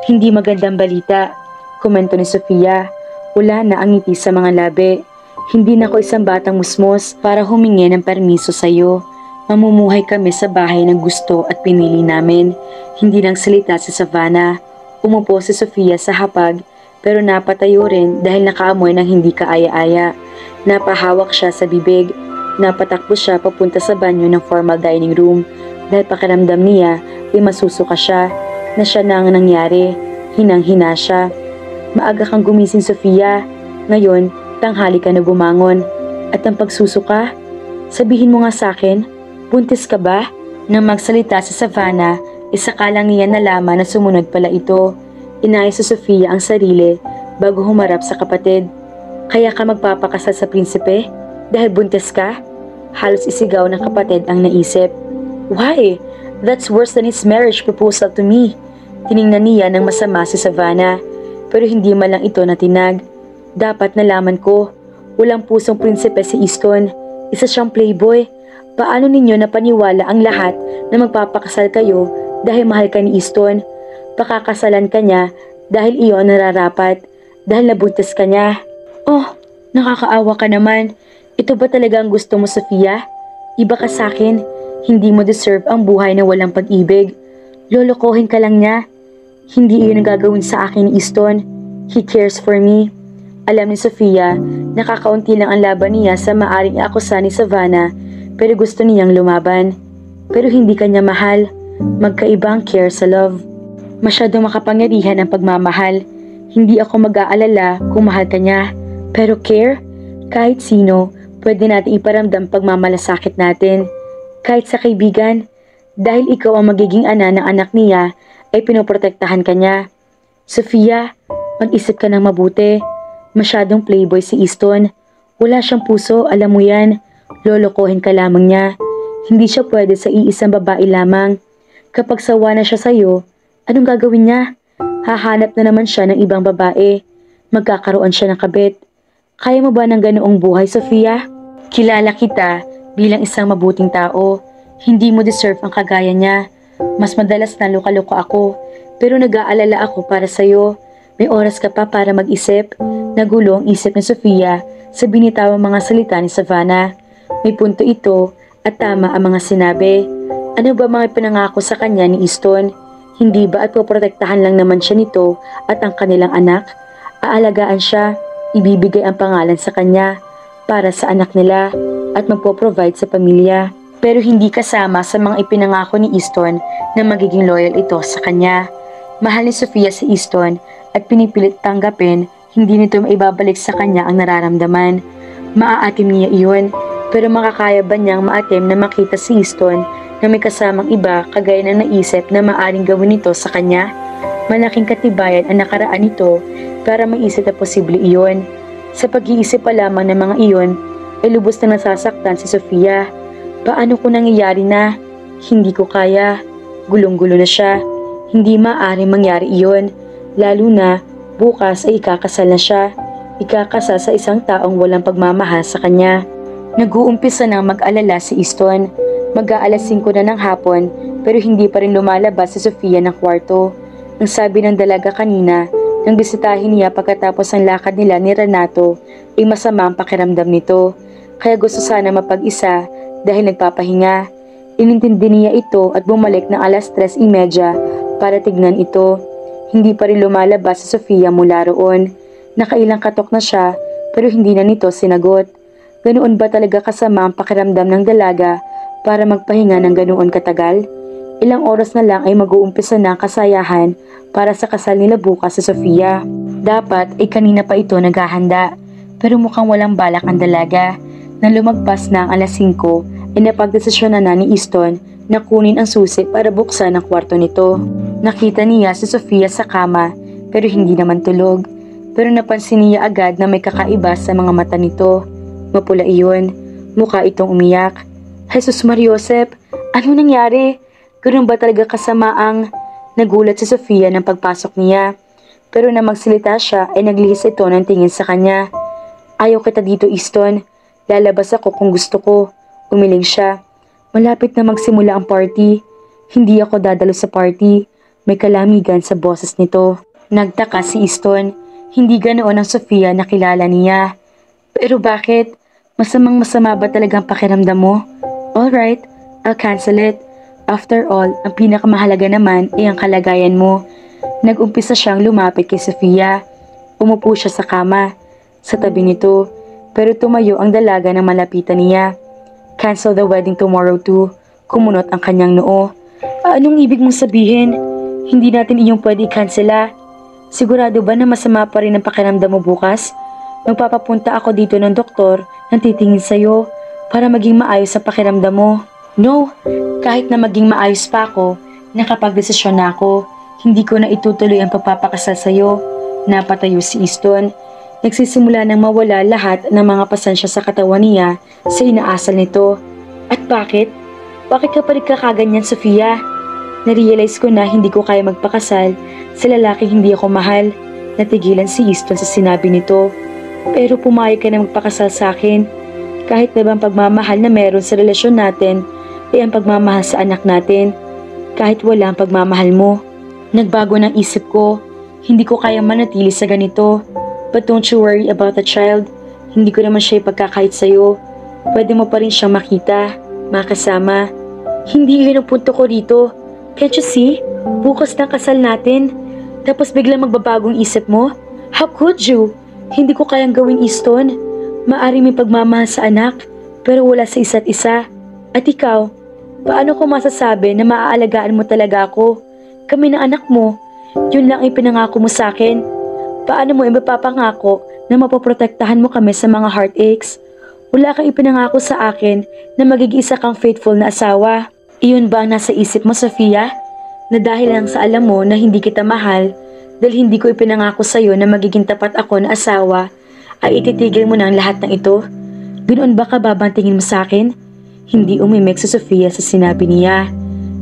Hindi magandang balita. Komento ni Sofia. Wala na ang ngiti sa mga labi. Hindi na ako isang batang musmos para humingi ng permiso sa'yo. Mamumuhay kami sa bahay ng gusto at pinili namin. Hindi nang salita si Savannah. Umupo si Sofia sa hapag pero napatayo rin dahil nakaamoy ng hindi kaaya-aya. Napahawak siya sa bibig. Napatakbo siya papunta sa banyo ng formal dining room dahil pakiramdam niya ay masusuka siya na siya na ang nangyari. Hinang-hina siya. Maaga kang gumising, Sofia. Ngayon, tanghali ka na bumangon. At ang pagsusuka? Sabihin mo nga sa akin, buntis ka ba? Nang magsalita si Savannah, isaka lang niya nalaman na sumunod pala ito. Inayos si Sofia ang sarili bago humarap sa kapatid. Kaya ka magpapakasal sa prinsipe? Dahil buntis ka? Halos isigaw ng kapatid ang naisip. Why? That's worse than his marriage proposal to me. Tiningnan niya ng masama si Savannah, pero hindi man lang ito natinag. Dapat nalaman ko, walang pusong prinsipe si Easton. Isa siyang playboy. Paano ninyo napaniwala ang lahat na magpapakasal kayo dahil mahal ka ni Easton? Pakakasalan ka niya dahil iyon nararapat, dahil nabuntis ka niya. Oh, nakakaawa ka naman. Ito ba talaga ang gusto mo, Sofia? Iba ka sa akin. Hindi mo deserve ang buhay na walang pag-ibig. Lolokohin ka lang niya. Hindi iyon ang gagawin sa akin ni Easton. He cares for me. Alam ni Sofia, nakakaunti lang ang laban niya sa maaring iakusa ni Savannah, pero gusto niyang lumaban. Pero hindi kanya mahal. Magkaiba ang care sa love. Masyadong makapangyarihan ang pagmamahal. Hindi ako mag-aalala kung mahal ka niya. Pero care? Kahit sino, pwede natin iparamdam pagmamalasakit natin. Kahit sa kaibigan. Dahil ikaw ang magiging ana ng anak niya, ay pinoprotektahan ka niya. Sofia, mag-isip ka ng mabuti. Masyadong playboy si Easton. Wala siyang puso, alam mo yan. Lolokohin ka lamang niya. Hindi siya pwede sa iisang babae lamang. Kapag sawa na siya sa'yo, anong gagawin niya? Hahanap na naman siya ng ibang babae. Magkakaroon siya ng kabit. Kaya mo ba ng ganoong buhay, Sofia? Kilala kita bilang isang mabuting tao. Hindi mo deserve ang kagaya niya. Mas madalas na luka-luka ako, pero nag-aalala ako para sa'yo. May oras ka pa para mag-isip. Nagulo ang isip ni Sofia sa binitawang mga salita ni Savannah. May punto ito at tama ang mga sinabi. Ano ba mga pinangako sa kanya ni Easton? Hindi ba at poprotektahan lang naman siya nito at ang kanilang anak? Aalagaan siya, ibibigay ang pangalan sa kanya para sa anak nila at magpo-provide sa pamilya. Pero hindi kasama sa mga ipinangako ni Easton na magiging loyal ito sa kanya. Mahal ni Sofia si Easton at pinipilit tanggapin, hindi nito maibabalik sa kanya ang nararamdaman. Maaatim niya iyon, pero makakaya ba niyang maatim na makita si Easton na may kasamang iba kagaya ng naisip na maaring gawin nito sa kanya? Malaking katibayan ang nakaraan nito para maisip na posible iyon. Sa pag-iisip pa lamang ng mga iyon, ay lubos na nasasaktan si Sofia. Paano kung nangyayari na? Hindi ko kaya. Gulong-gulo na siya. Hindi maaaring mangyari iyon. Lalo na, bukas ay ikakasal na siya. Ikakasal sa isang taong walang pagmamahal sa kanya. Nag-uumpisa nang mag-alala si Easton. Mag-aalas 5 na ng hapon, pero hindi pa rin lumalabas si Sofia ng kwarto. Ang sabi ng dalaga kanina, nang bisitahin niya pagkatapos ng lakad nila ni Renato, ay masama ang pakiramdam nito. Kaya gusto sana mapag-isa dahil nagpapahinga. Inintindi niya ito at bumalik ng alas 3:30 para tignan ito. Hindi pa rin lumalabas si Sofia mula roon. Nakailang katok na siya pero hindi na nito sinagot. Ganoon ba talaga kasama ang pakiramdam ng dalaga para magpahinga ng ganoon katagal? Ilang oras na lang ay mag-uumpisa na ang kasayahan para sa kasal nila bukas sa Sofia. Dapat ay kanina pa ito naghahanda pero mukhang walang balak ang dalaga. Nang lumagpas na ang alas 5 ay napagdesisyon na ni Easton na kunin ang susi para buksan ang kwarto nito. Nakita niya si Sofia sa kama pero hindi naman tulog. Pero napansin niya agad na may kakaiba sa mga mata nito. Mapula iyon. Mukha itong umiyak. Jesus Mariosep, ano nangyari? Ganoon ba talaga kasama ang... Nagulat si Sofia ng pagpasok niya. Pero na magsalita siya ay naglihis ito ng tingin sa kanya. Ayaw kita dito, Easton. Lalabas ako kung gusto ko. Umiling siya. Malapit na magsimula ang party. Hindi ako dadalo sa party. May kalamigan sa boses nito. Nagtaka si Easton. Hindi ganoon ang Sofia na kilala niya. Pero bakit? Masamang masama ba talagang pakiramdam mo? Alright, I'll cancel it. After all, ang pinakamahalaga naman ay ang kalagayan mo. Nag-umpisa siyang lumapit kay Sofia. Umupo siya sa kama, sa tabi nito. Pero tumayo ang dalaga nang malapitan niya. Cancel the wedding tomorrow too. Kumunot ang kanyang noo. Anong ibig mong sabihin? Hindi natin iyong pwede i-cancela. Sigurado ba na masama pa rin ang pakiramdam mo bukas? Magpapapunta ako dito ng doktor nang titingin sa'yo para maging maayos ang pakiramdam mo. No, kahit na maging maayos pa ako, nakapagdesisyon na ako. Hindi ko na itutuloy ang pagpapakasal sa'yo. Napatayo si Easton. Nagsisimula nang mawala lahat ng mga pasensya sa katawan niya sa inaasal nito. At bakit? Bakit ka pa rin kakaganyan, Sofia? Narealize ko na hindi ko kaya magpakasal sa lalaking hindi ako mahal. Natigilan si Easton sa sinabi nito. Pero pumayag ka na magpakasal sa akin. Kahit na bang pagmamahal na meron sa relasyon natin ay ang pagmamahal sa anak natin. Kahit wala ang pagmamahal mo. Nagbago ng isip ko. Hindi ko kaya manatili sa ganito. But don't you worry about the child. Hindi ko naman siya ipagkakait sa'yo. Pwede mo pa rin siyang makita, makasama. Hindi yun ang punto ko rito. Can't you see? Bukas na kasal natin. Tapos biglang magbabagong isip mo? How could you? Hindi ko kayang gawin, Easton. Maaring may pagmamahal sa anak, pero wala sa isa't isa. At ikaw, paano ko masasabi na maaalagaan mo talaga ako? Kami ng anak mo, yun lang ay pinangako mo sa akin. Paano mo ipapangako na mapoprotektahan mo kami sa mga heartaches? Wala kang ipinangako sa akin na magiging isa kang faithful na asawa. Iyon ba ang nasa isip mo, Sofia? Na dahil lang sa alam mo na hindi kita mahal, dahil hindi ko ipinangako sa'yo na magiging tapat ako na asawa, ay ititigil mo na ang lahat ng ito? Ganoon ba kababantingin mo sa akin? Hindi umimik si Sofia sa sinabi niya.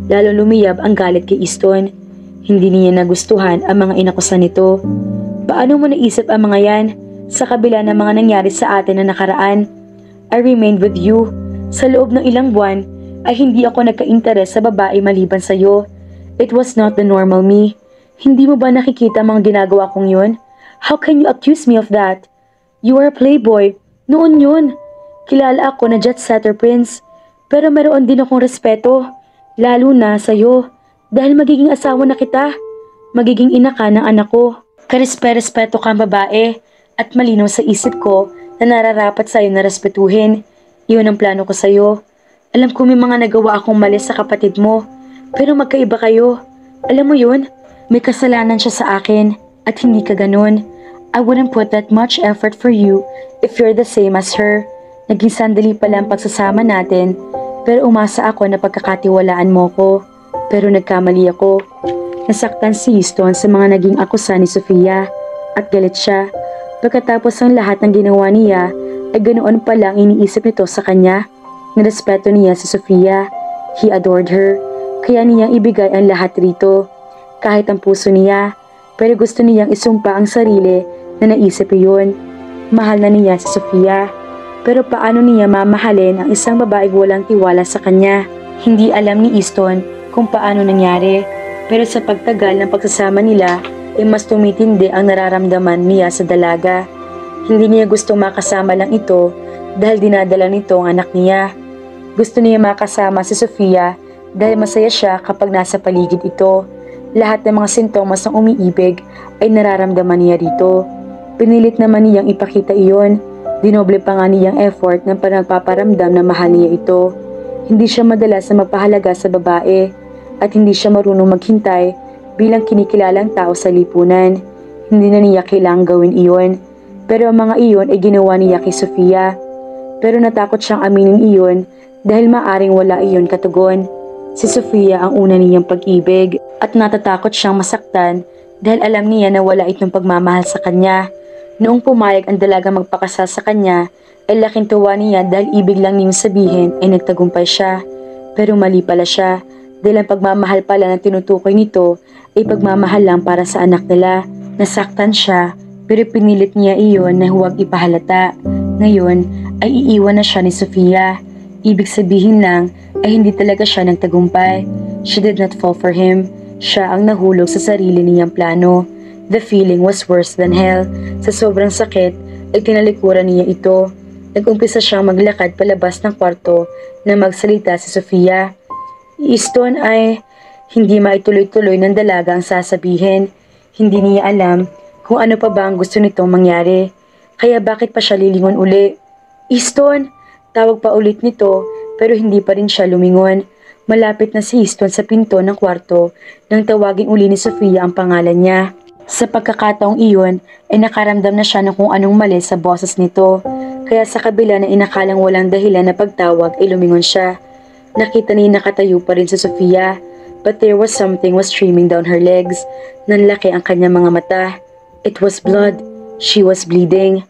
Lalo lumiyab ang galit kay Easton. Hindi niya nagustuhan ang mga inakusan nito. Paano mo naisip ang mga yan? Sa kabila ng mga nangyari sa atin na nakaraan, I remained with you. Sa loob ng ilang buwan, ay hindi ako nagka-interes sa babae maliban sa'yo. It was not the normal me. Hindi mo ba nakikita ang mga ginagawa kong yun? How can you accuse me of that? You are a playboy. Noon yun. Kilala ako na jet setter prince. Pero meron din akong respeto. Lalo na sa'yo. Dahil magiging asawa na kita. Magiging ina ka ng anak ko. Karespe-respeto kang babae. At malinaw sa isip ko na nararapat sa'yo na respetuhin. Iyon ang plano ko sa'yo. Alam ko may mga nagawa akong mali sa kapatid mo. Pero magkaiba kayo. Alam mo yun? May kasalanan siya sa akin at hindi ka ganun. I wouldn't put that much effort for you if you're the same as her. Naging sandali pala ang pagsasama natin, pero umasa ako na pagkakatiwalaan mo ko. Pero nagkamali ako. Nasaktan si Easton sa mga naging akusa ni Sofia at galit siya. Pagkatapos ang lahat ng ginawa niya ay ganoon pala ang iniisip nito sa kanya. Nirespeto niya si Sofia. He adored her. Kaya niyang ibigay ang lahat rito. Kahit ang puso niya, pero gusto niyang isumpa ang sarili na naisip iyon. Mahal na niya si Sofia, pero paano niya mamahalin ang isang babaeng walang tiwala sa kanya? Hindi alam ni Easton kung paano nangyari, pero sa pagtagal ng pagsasama nila, ay mas tumitindi ang nararamdaman niya sa dalaga. Hindi niya gusto makasama lang ito dahil dinadala nito ang anak niya. Gusto niya makasama si Sofia dahil masaya siya kapag nasa paligid ito. Lahat ng mga sintomas ng umiibig ay nararamdaman niya rito. Pinilit naman niyang ipakita iyon. Dinoble pa nga niyang effort ng panagpaparamdam na mahal niya ito. Hindi siya madalas na magpahalaga sa babae at hindi siya marunong maghintay bilang kinikilalang tao sa lipunan. Hindi na niya kailangang gawin iyon. Pero ang mga iyon ay ginawa niya kay Sofia. Pero natakot siyang aminin iyon dahil maaring wala iyon katugon. Si Sofia ang una niyang pag-ibig at natatakot siyang masaktan dahil alam niya na wala itong pagmamahal sa kanya. Noong pumayag ang dalaga magpakasal sa kanya, ay laking tuwa niya dahil ibig lang niyang sabihin ay nagtagumpay siya. Pero mali pala siya dahil ang pagmamahal pala na tinutukoy nito ay pagmamahal lang para sa anak nila. Nasaktan siya pero pinilit niya iyon na huwag ipahalata. Ngayon ay iiwan na siya ni Sofia. Ibig sabihin lang ay hindi talaga siya nagtagumpay. She did not fall for him. Siya ang nahulog sa sarili niyang plano. The feeling was worse than hell. Sa sobrang sakit, ay tinalikuran niya ito. Nag-umpisa siyang maglakad palabas ng kwarto na magsalita si Sofia. Easton ay hindi maituloy-tuloy ng dalaga ang sasabihin. Hindi niya alam kung ano pa ba ang gusto nitong mangyari. Kaya bakit pa siya lilingon uli? Easton! Tawag pa ulit nito pero hindi pa rin siya lumingon. Malapit na si Easton sa pinto ng kwarto nang tawagin uli ni Sofia ang pangalan niya. Sa pagkakataong iyon ay nakaramdam na siya ng kung anong mali sa boses nito. Kaya sa kabila na inakalang walang dahilan na pagtawag ay lumingon siya. Nakita niya nakatayo pa rin si Sofia, but there was something was streaming down her legs. Nanlaki ang kanyang mga mata. It was blood. She was bleeding.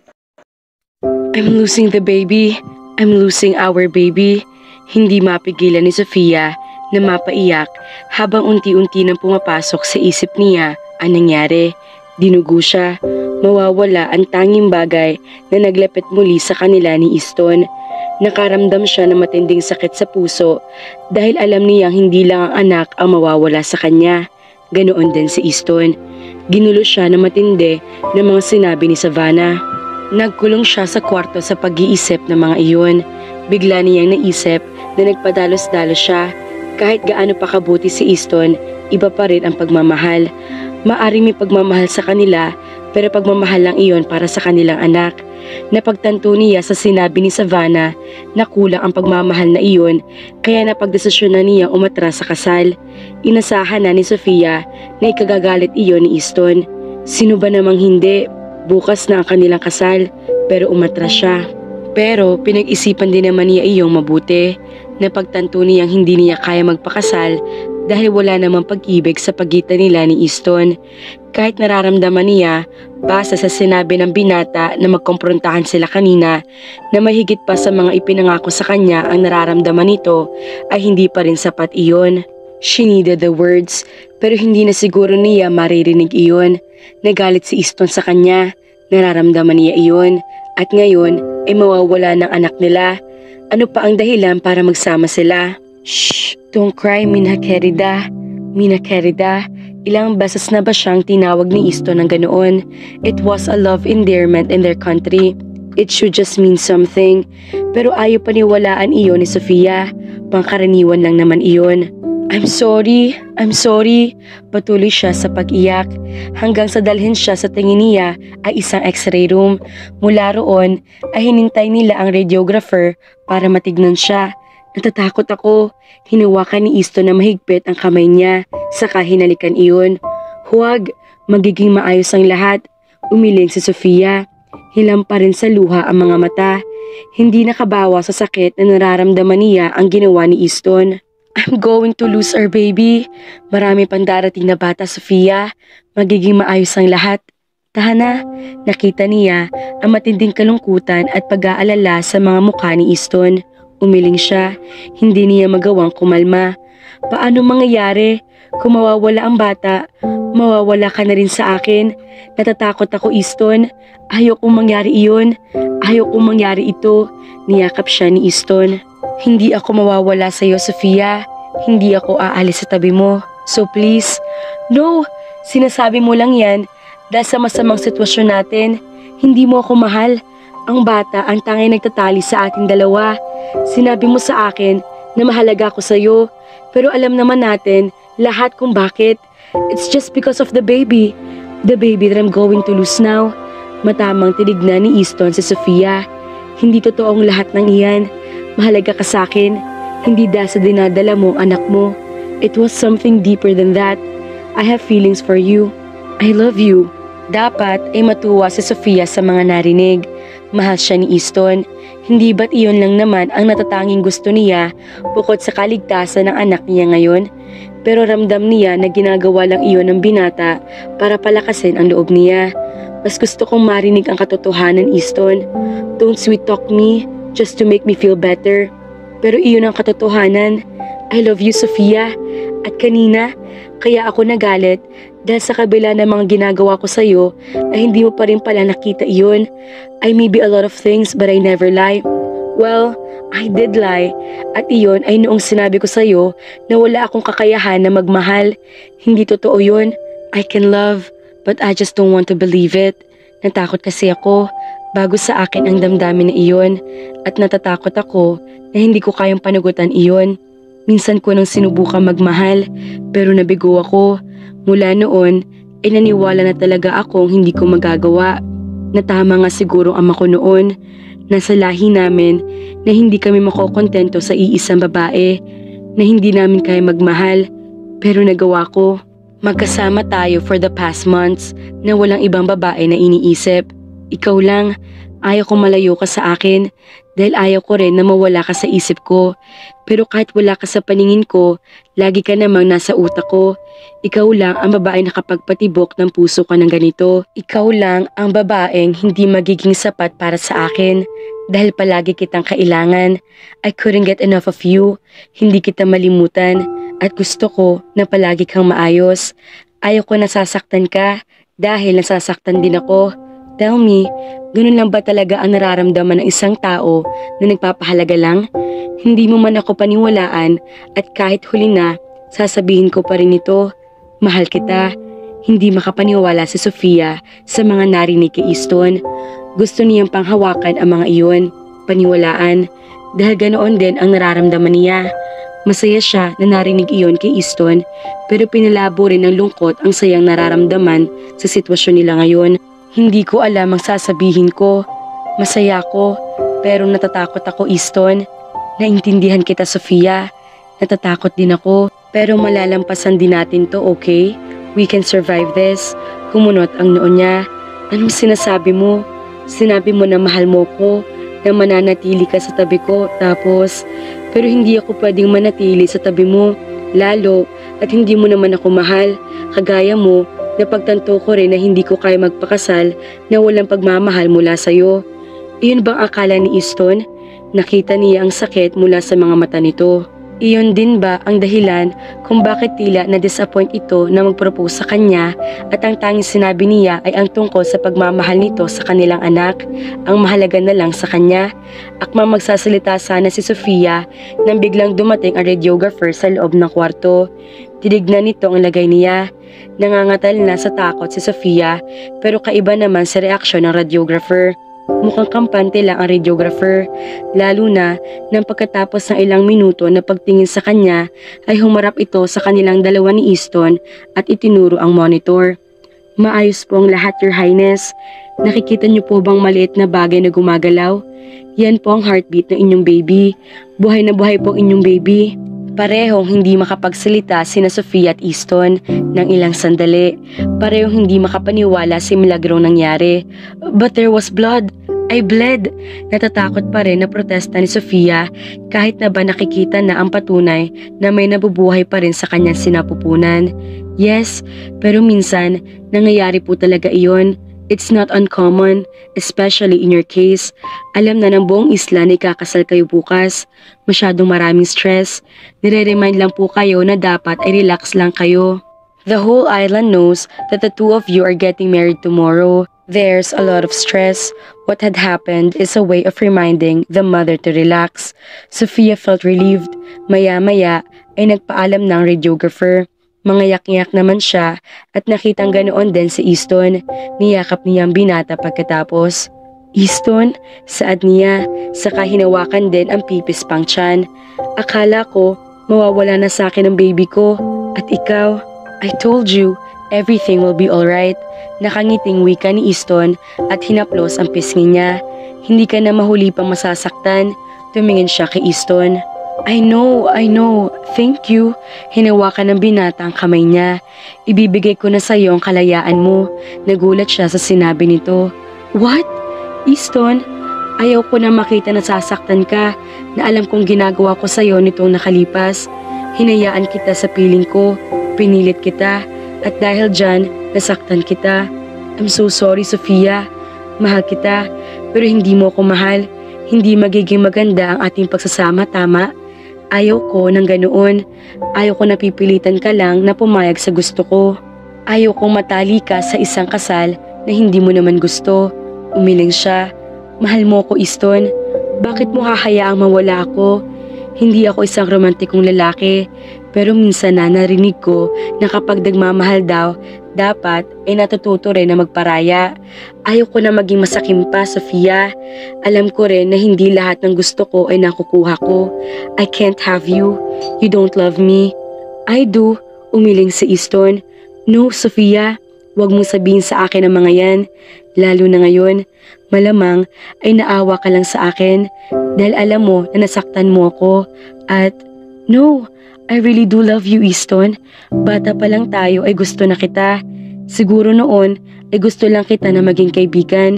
I'm losing the baby. I'm losing our baby. Hindi mapigilan ni Sofia na mapaiyak habang unti-unti nang pumapasok sa isip niya ang nangyari. Dinugo siya. Mawawala ang tanging bagay na naglapit muli sa kanila ni Easton. Nakaramdam siya ng matinding sakit sa puso dahil alam niyang hindi lang ang anak ang mawawala sa kanya. Ganoon din si Easton. Ginulo siya ng matindi ng mga sinabi ni Savannah. Nagkulong siya sa kwarto sa pag-iisip ng mga iyon. Bigla niyang naisip na nagpadalos-dalos siya. Kahit gaano pa kabuti si Easton, iba pa rin ang pagmamahal. Maaring may pagmamahal sa kanila, pero pagmamahal lang iyon para sa kanilang anak. Napagtanto niya sa sinabi ni Savannah na kulang ang pagmamahal na iyon, kaya napagdesisyon na niya umatras sa kasal. Inasahan na ni Sofia na ikagagalit iyon ni Easton. Sino ba namang hindi? Bukas na ang kanilang kasal, pero umatras siya. Pero pinag-isipan din naman niya iyong mabuti. Napagtanto niyang hindi niya kaya magpakasal dahil wala namang pag-ibig sa pagitan nila ni Easton. Kahit nararamdaman niya, base sa sinabi ng binata na magkomprontahan sila kanina, na mahigit pa sa mga ipinangako sa kanya ang nararamdaman nito, ay hindi pa rin sapat iyon. She needed the words, pero hindi na siguro niya maririnig iyon. Nagalit si Easton sa kanya, nararamdaman niya iyon, at ngayon ay mawawala ng anak nila. Ano pa ang dahilan para magsama sila? Shh! Don't cry, Mina Querida. Mina Querida, ilang beses na ba siyang tinawag ni Easton ng ganoon? It was a love endearment in their country. It should just mean something. Pero ayaw paniwalaan iyon ni Sofia. Pangkaraniwan lang naman iyon. I'm sorry. Patuloy siya sa pag-iyak. Hanggang sa dalhin siya sa tingin niya ay isang x-ray room. Mula roon ay hinintay nila ang radiographer para matignan siya. Natatakot ako. Hinawakan ni Easton na mahigpit ang kamay niya. Saka hinalikan iyon. Huwag, magiging maayos ang lahat. Umiling si Sofia. Hilam pa rin sa luha ang mga mata. Hindi nakabawa sa sakit na nararamdaman niya ang ginawa ni Easton. I'm going to lose our baby. Marami pang darating na bata, Sofia. Magiging maayos ang lahat. Tahana, nakita niya ang matinding kalungkutan at pag-aalala sa mga mukha ni Easton. Umiling siya. Hindi niya magawang kumalma. Paano mangyayari? Kung mawawala ang bata, mawawala ka na rin sa akin. Natatakot ako, Easton. Ayokong mangyari iyon. Ayokong mangyari ito. Niyakap siya ni Easton. Hindi ako mawawala sa iyo, Sofia. Hindi ako aalis sa tabi mo. So please. No! Sinasabi mo lang yan dahil sa masamang sitwasyon natin. Hindi mo ako mahal. Ang bata ang tanging nagtatali sa ating dalawa. Sinabi mo sa akin na mahalaga ako sa iyo. Pero alam naman natin lahat kung bakit. It's just because of the baby. The baby that I'm going to lose now. Matamang tinignan ni Easton si Sofia. Hindi totoong lahat ng iyan. Mahalaga ka sa akin. Hindi dahil sa dinadala mo anak mo. It was something deeper than that. I have feelings for you. I love you. Dapat ay matuwa si Sofia sa mga narinig. Mahal siya ni Easton. Hindi ba't iyon lang naman ang natatanging gusto niya bukod sa kaligtasan ng anak niya ngayon? Pero ramdam niya na ginagawa lang iyon ng binata para palakasin ang loob niya. Mas gusto kong marinig ang katotohanan, Easton. Don't sweet talk me just to make me feel better. Pero iyon ang katotohanan. I love you, Sofia. At kanina, kaya ako nagalit dahil sa kabila ng mga ginagawa ko sa'yo ay hindi mo pa rin pala nakita iyon. I may be a lot of things but I never lie. Well, I did lie. At iyon ay noong sinabi ko sa'yo na wala akong kakayahan na magmahal. Hindi totoo yun. I can love. but I just don't want to believe it. Natakot kasi ako bago sa akin ang damdamin na iyon at natatakot ako na hindi ko kayang panagutan iyon. Minsan ko nang sinubukang magmahal pero nabigo ako. Mula noon ay naniwala na talaga akong hindi ko magagawa. Natama nga siguro ang ama ko noon. Nasa lahi namin na hindi kami makokontento sa iisang babae, na hindi namin kaya magmahal, pero nagawa ko. Magkasama tayo for the past months na walang ibang babae na iniisip. Ikaw lang, ayaw ko malayo ka sa akin dahil ayaw ko rin na mawala ka sa isip ko. Pero kahit wala ka sa paningin ko, lagi ka namang nasa utak ko. Ikaw lang ang babae na kapag patibok ng puso ka ng ganito. Ikaw lang ang babaeng hindi magiging sapat para sa akin dahil palagi kitang kailangan. I couldn't get enough of you. Hindi kita malimutan at gusto ko na palagi kang maayos. Ayaw ko nasasaktan ka dahil nasasaktan din ako. Tell me, ganun lang ba talaga ang nararamdaman ng isang tao na nagpapahalaga lang? Hindi mo man ako paniwalaan at kahit huli na, sasabihin ko pa rin ito. Mahal kita. Hindi makapaniwala si Sofia sa mga narinig kay Easton. Gusto niyang panghawakan ang mga iyon, paniwalaan, dahil ganoon din ang nararamdaman niya. Masaya siya na narinig iyon kay Easton, pero pinalabo rin ng lungkot ang sayang nararamdaman sa sitwasyon nila ngayon. Hindi ko alam ang sasabihin ko. Masaya ako, pero natatakot ako, Easton. Naintindihan kita, Sofia. Natatakot din ako, pero malalampasan din natin to, okay? We can survive this. Kumunot ang noo niya. Anong sinasabi mo? Sinabi mo na mahal mo ko, na mananatili ka sa tabi ko, tapos, pero hindi ako pwedeng manatili sa tabi mo, lalo, at hindi mo naman ako mahal, kagaya mo. Napagtanto ko rin na hindi ko kaya magpakasal na walang pagmamahal mula sa'yo. Iyon bang akala ni Easton? Nakita niya ang sakit mula sa mga mata nito. Iyon din ba ang dahilan kung bakit tila na-disappoint ito na mag-propose sa kanya at ang tanging sinabi niya ay ang tungkol sa pagmamahal nito sa kanilang anak? Ang mahalaga na lang sa kanya. Akmang magsasalita sana si Sofia nang biglang dumating ang radiographer sa loob ng kwarto. Tinignan nito ang lagay niya. Nangangatal na sa takot si Sofia pero kaiba naman sa reaksyon ng radiographer. Mukhang kampante lang ang radiographer, lalo na nang pagkatapos ng ilang minuto na pagtingin sa kanya ay humarap ito sa kanilang dalawa ni Easton at itinuro ang monitor. Maayos po ang lahat, Your Highness. Nakikita niyo po bang maliit na bagay na gumagalaw? Yan po ang heartbeat ng inyong baby. Buhay na buhay po ang inyong baby. Parehong hindi makapagsalita sina Sofia at Easton ng ilang sandali. Parehong hindi makapaniwala si milagrong nangyari. But there was blood. I bled. Natatakot pa rin na protesta ni Sofia kahit na ba nakikita na ang patunay na may nabubuhay pa rin sa kanyang sinapupunan. Yes, pero minsan nangyayari po talaga iyon. It's not uncommon, especially in your case. Alam na ng buong isla na ikakasal kayo bukas. Masyadong maraming stress. Nire-remind lang po kayo na dapat ay relax lang kayo. The whole island knows that the two of you are getting married tomorrow. There's a lot of stress. What had happened is a way of reminding the mother to relax. Sofia felt relieved. Maya-maya ay nagpaalam ng radiographer. Mangayak-ngyak naman siya at nakitang ganoon din si Easton. Niyakap niya ang binata pagkatapos. Easton? Saad niya, saka hinawakan din ang pipis pang tiyan. Akala ko, mawawala na sa akin ang baby ko. At ikaw, I told you, everything will be alright. Nakangiting wika ni Easton at hinaplos ang pisngi niya. Hindi ka na mahuli pang masasaktan. Tumingin siya kay Easton. I know. Thank you. Hinawakan ng binata ang kamay niya. Ibibigay ko na sa iyo ang kalayaan mo. Nagulat siya sa sinabi nito. What? Easton, ayaw ko na makita na sasaktan ka na alam kong ginagawa ko sa iyo nitong nakalipas. Hinayaan kita sa piling ko. Pinilit kita. At dahil dyan, nasaktan kita. I'm so sorry, Sofia. Mahal kita. Pero hindi mo ako mahal. Hindi magiging maganda ang ating pagsasama, tama? Ayaw ko ng ganoon. Ayaw ko napipilitan ka lang na pumayag sa gusto ko. Ayaw kong matali ka sa isang kasal na hindi mo naman gusto. Umiling siya. Mahal mo ko, Easton. Bakit mo hahayaang mawala ako? Hindi ako isang romantikong lalaki. Pero minsan na narinig ko na kapag nagmamahal daw, Dapat ay natututo rin na magparaya. Ayoko na maging masakim pa, Sofia. Alam ko rin na hindi lahat ng gusto ko ay nakukuha ko. I can't have you. You don't love me. I do. Umiling si Easton. No, Sofia. Huwag mong sabihin sa akin ang mga yan. Lalo na ngayon. Malamang ay naawa ka lang sa akin. Dahil alam mo na nasaktan mo ako. At no, I really do love you, Easton. Bata pa lang tayo ay gusto na kita. Siguro noon ay gusto lang kita na maging kaibigan.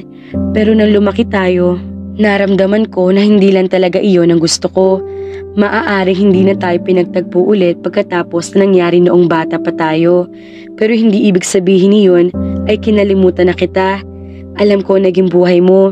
Pero nang lumaki tayo, naramdaman ko na hindi lang talaga iyon ang gusto ko. Maaaring hindi na tayo pinagtagpo ulit pagkatapos na nangyari noong bata pa tayo. Pero hindi ibig sabihin niyon ay kinalimutan na kita. Alam ko naging buhay mo.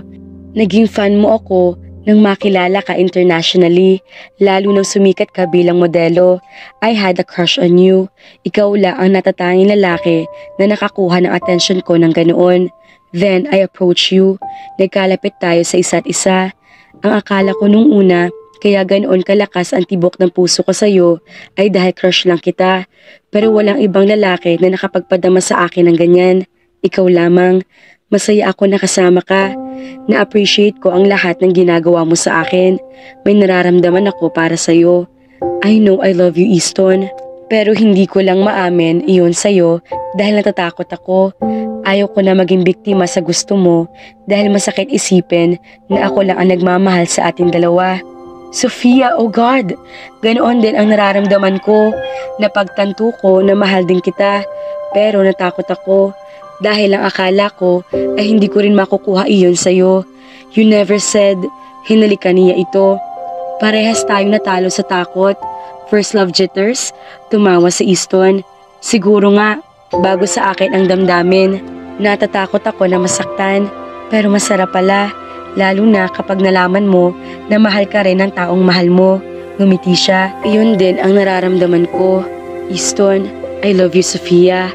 Naging fan mo ako nang makilala ka internationally, lalo nang sumikat ka bilang modelo. I had a crush on you. Ikaw lang ang natatanging lalaki na nakakuha ng atensyon ko ng ganoon. Then I approached you. Nagkalapit tayo sa isa't isa. Ang akala ko nung una, kaya ganoon kalakas ang tibok ng puso ko sa'yo ay dahil crush lang kita. Pero walang ibang lalaki na nakapagpadama sa akin ng ganyan. Ikaw lamang. Masaya ako na kasama ka. Na-appreciate ko ang lahat ng ginagawa mo sa akin. May nararamdaman ako para sa'yo. I know I love you, Easton. Pero hindi ko lang maamin iyon sa'yo dahil natatakot ako. Ayaw ko na maging biktima sa gusto mo dahil masakit isipin na ako lang ang nagmamahal sa ating dalawa. Sofia, oh God! Ganoon din ang nararamdaman ko. Napagtanto ko na mahal din kita. Pero natakot ako. Dahil ang akala ko ay hindi ko rin makukuha iyon sa'yo. You never said, hinalikan niya ito. Parehas tayong natalo sa takot. First love jitters, tumawa si Easton. Siguro nga, bago sa akin ang damdamin. Natatakot ako na masaktan, pero masarap pala. Lalo na kapag nalaman mo na mahal ka rin ng taong mahal mo. Ngumiti siya. Iyon din ang nararamdaman ko. Easton, I love you, Sofia.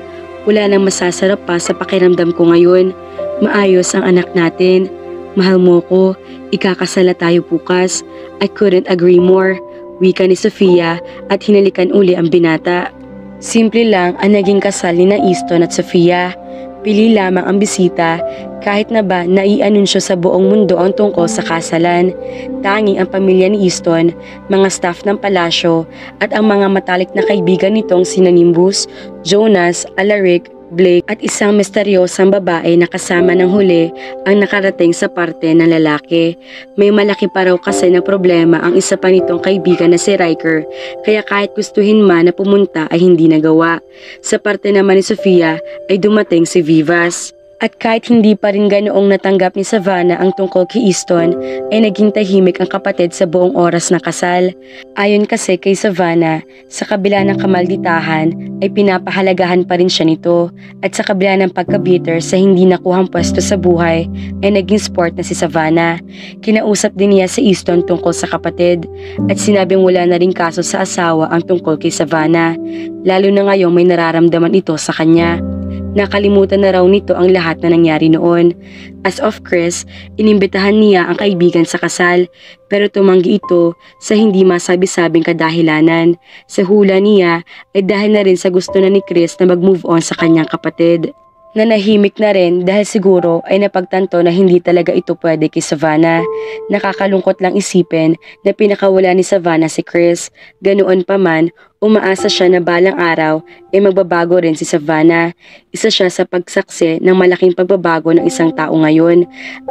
Wala nang masasarap pa sa pakiramdam ko ngayon. Maayos ang anak natin. Mahal mo ko. Ikakasala tayo bukas. I couldn't agree more. Wika ni Sofia at hinalikan uli ang binata. Simple lang ang naging kasal ni na Easton at Sofia. Pili lamang ang bisita kahit na ba naianunsyo sa buong mundo ang tungkol sa kasalan. Tanging ang pamilya ni Easton, mga staff ng palasyo at ang mga matalik na kaibigan nitong sina Nimbus, Jonas, Alaric, Blake at isang misteryosang babae na kasama ng huli ang nakarating sa parte ng lalaki. May malaki pa raw kasi na problema ang isa pa nitong kaibigan na si Riker, kaya kahit gustuhin man na pumunta ay hindi nagawa. Sa parte naman ni Sofia ay dumating si Vivas. At kahit hindi pa rin ganoong natanggap ni Savannah ang tungkol kay Easton, ay naging tahimik ang kapatid sa buong oras na kasal. Ayon kasi kay Savannah, sa kabila ng kamalditahan ay pinapahalagahan pa rin siya nito. At sa kabila ng pagka-bitter sa hindi nakuhang pwesto sa buhay, ay naging sport na si Savannah. Kinausap din niya si Easton tungkol sa kapatid at sinabing wala na rin kaso sa asawa ang tungkol kay Savannah. Lalo na ngayong may nararamdaman ito sa kanya. Nakalimutan na raw nito ang lahat na nangyari noon. As of Chris, inimbitahan niya ang kaibigan sa kasal, pero tumanggi ito sa hindi masabi-sabing kadahilanan. Sa hula niya ay dahil na rin sa gusto na ni Chris na mag-move on sa kanyang kapatid. Nanahimik na rin dahil siguro ay napagtanto na hindi talaga ito pwede kay Savannah. Nakakalungkot lang isipin na pinakawala ni Savannah si Chris. Ganoon pa man, umaasa siya na balang araw ay magbabago rin si Savannah. Isa siya sa pagsaksi ng malaking pagbabago ng isang tao ngayon.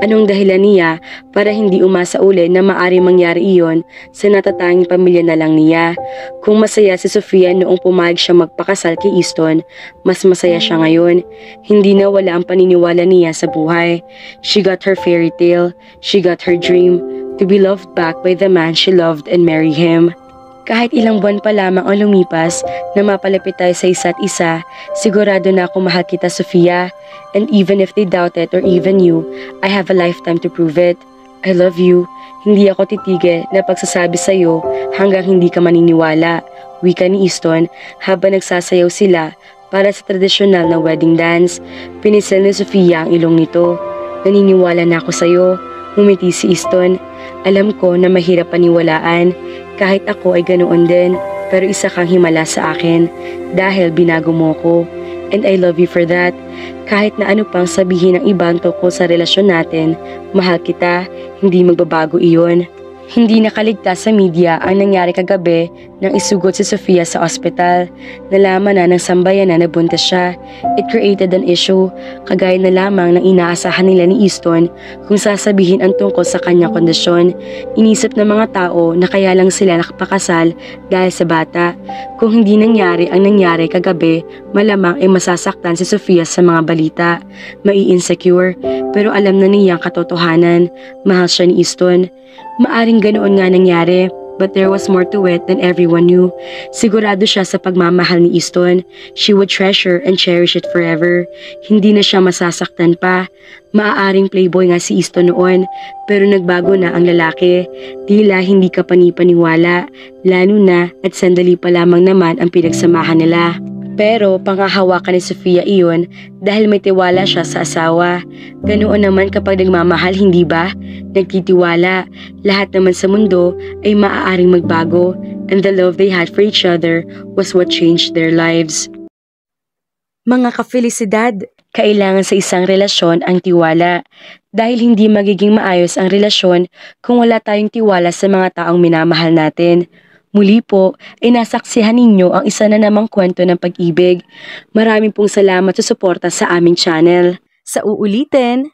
Anong dahilan niya para hindi umasa uli na maaring mangyari iyon sa natatanging pamilya na lang niya? Kung masaya si Sofia noong pumayag siya magpakasal kay Easton, mas masaya siya ngayon. Hindi na wala ang paniniwala niya sa buhay. She got her fairy tale. She got her dream to be loved back by the man she loved and marry him. Kahit ilang buwan pa lamang ang lumipas na mapalapit tayo sa isa't isa, sigurado na ako mahal kita, Sofia. And even if they doubt it or even you, I have a lifetime to prove it. I love you. Hindi ako titigil na pagsasabi sa'yo hanggang hindi ka maniniwala. Wika ni Easton habang nagsasayaw sila para sa tradisyonal na wedding dance. Pinisel ni Sofia ang ilong nito. Naniniwala na ako sa'yo. Humiti si Easton. Alam ko na mahirap paniwalaan. Kahit ako ay ganoon din, pero isa kang himala sa akin dahil binago mo ko. And I love you for that. Kahit na ano pang sabihin ng ibang tungkol sa relasyon natin, mahal kita, hindi magbabago iyon. Hindi nakaligtas sa media ang nangyari kagabi nang isugod si Sofia sa ospital. Nalaman na ng sambayan na nabuntis siya. It created an issue, kagaya na lamang ng inaasahan nila ni Easton kung sasabihin ang tungkol sa kanyang kondisyon. Inisip ng mga tao na kaya lang sila nakapakasal dahil sa bata. Kung hindi nangyari ang nangyari kagabi, malamang ay masasaktan si Sofia sa mga balita. Mai-insecure, pero alam na niya ang katotohanan. Mahal siya ni Easton. Maaring ganoon nga nangyari, but there was more to it than everyone knew. Sigurado siya sa pagmamahal ni Easton. She would treasure and cherish it forever. Hindi na siya masasaktan pa. Maaaring playboy nga si Easton noon, pero nagbago na ang lalaki. Tila hindi ka panipaniwala, lalo na at sandali pa lamang naman ang pinagsamahan nila. Pero panghahawakan ni Sofia iyon dahil may tiwala siya sa asawa. Ganoon naman kapag nagmamahal, hindi ba? Nagtitiwala. Lahat naman sa mundo ay maaaring magbago, and the love they had for each other was what changed their lives. Mga ka-felicidad, kailangan sa isang relasyon ang tiwala. Dahil hindi magiging maayos ang relasyon kung wala tayong tiwala sa mga taong minamahal natin. Muli po, ay nasaksihan ninyo ang isa na namang kwento ng pag-ibig. Maraming pong salamat sa suporta sa aming channel. Sa uulitin!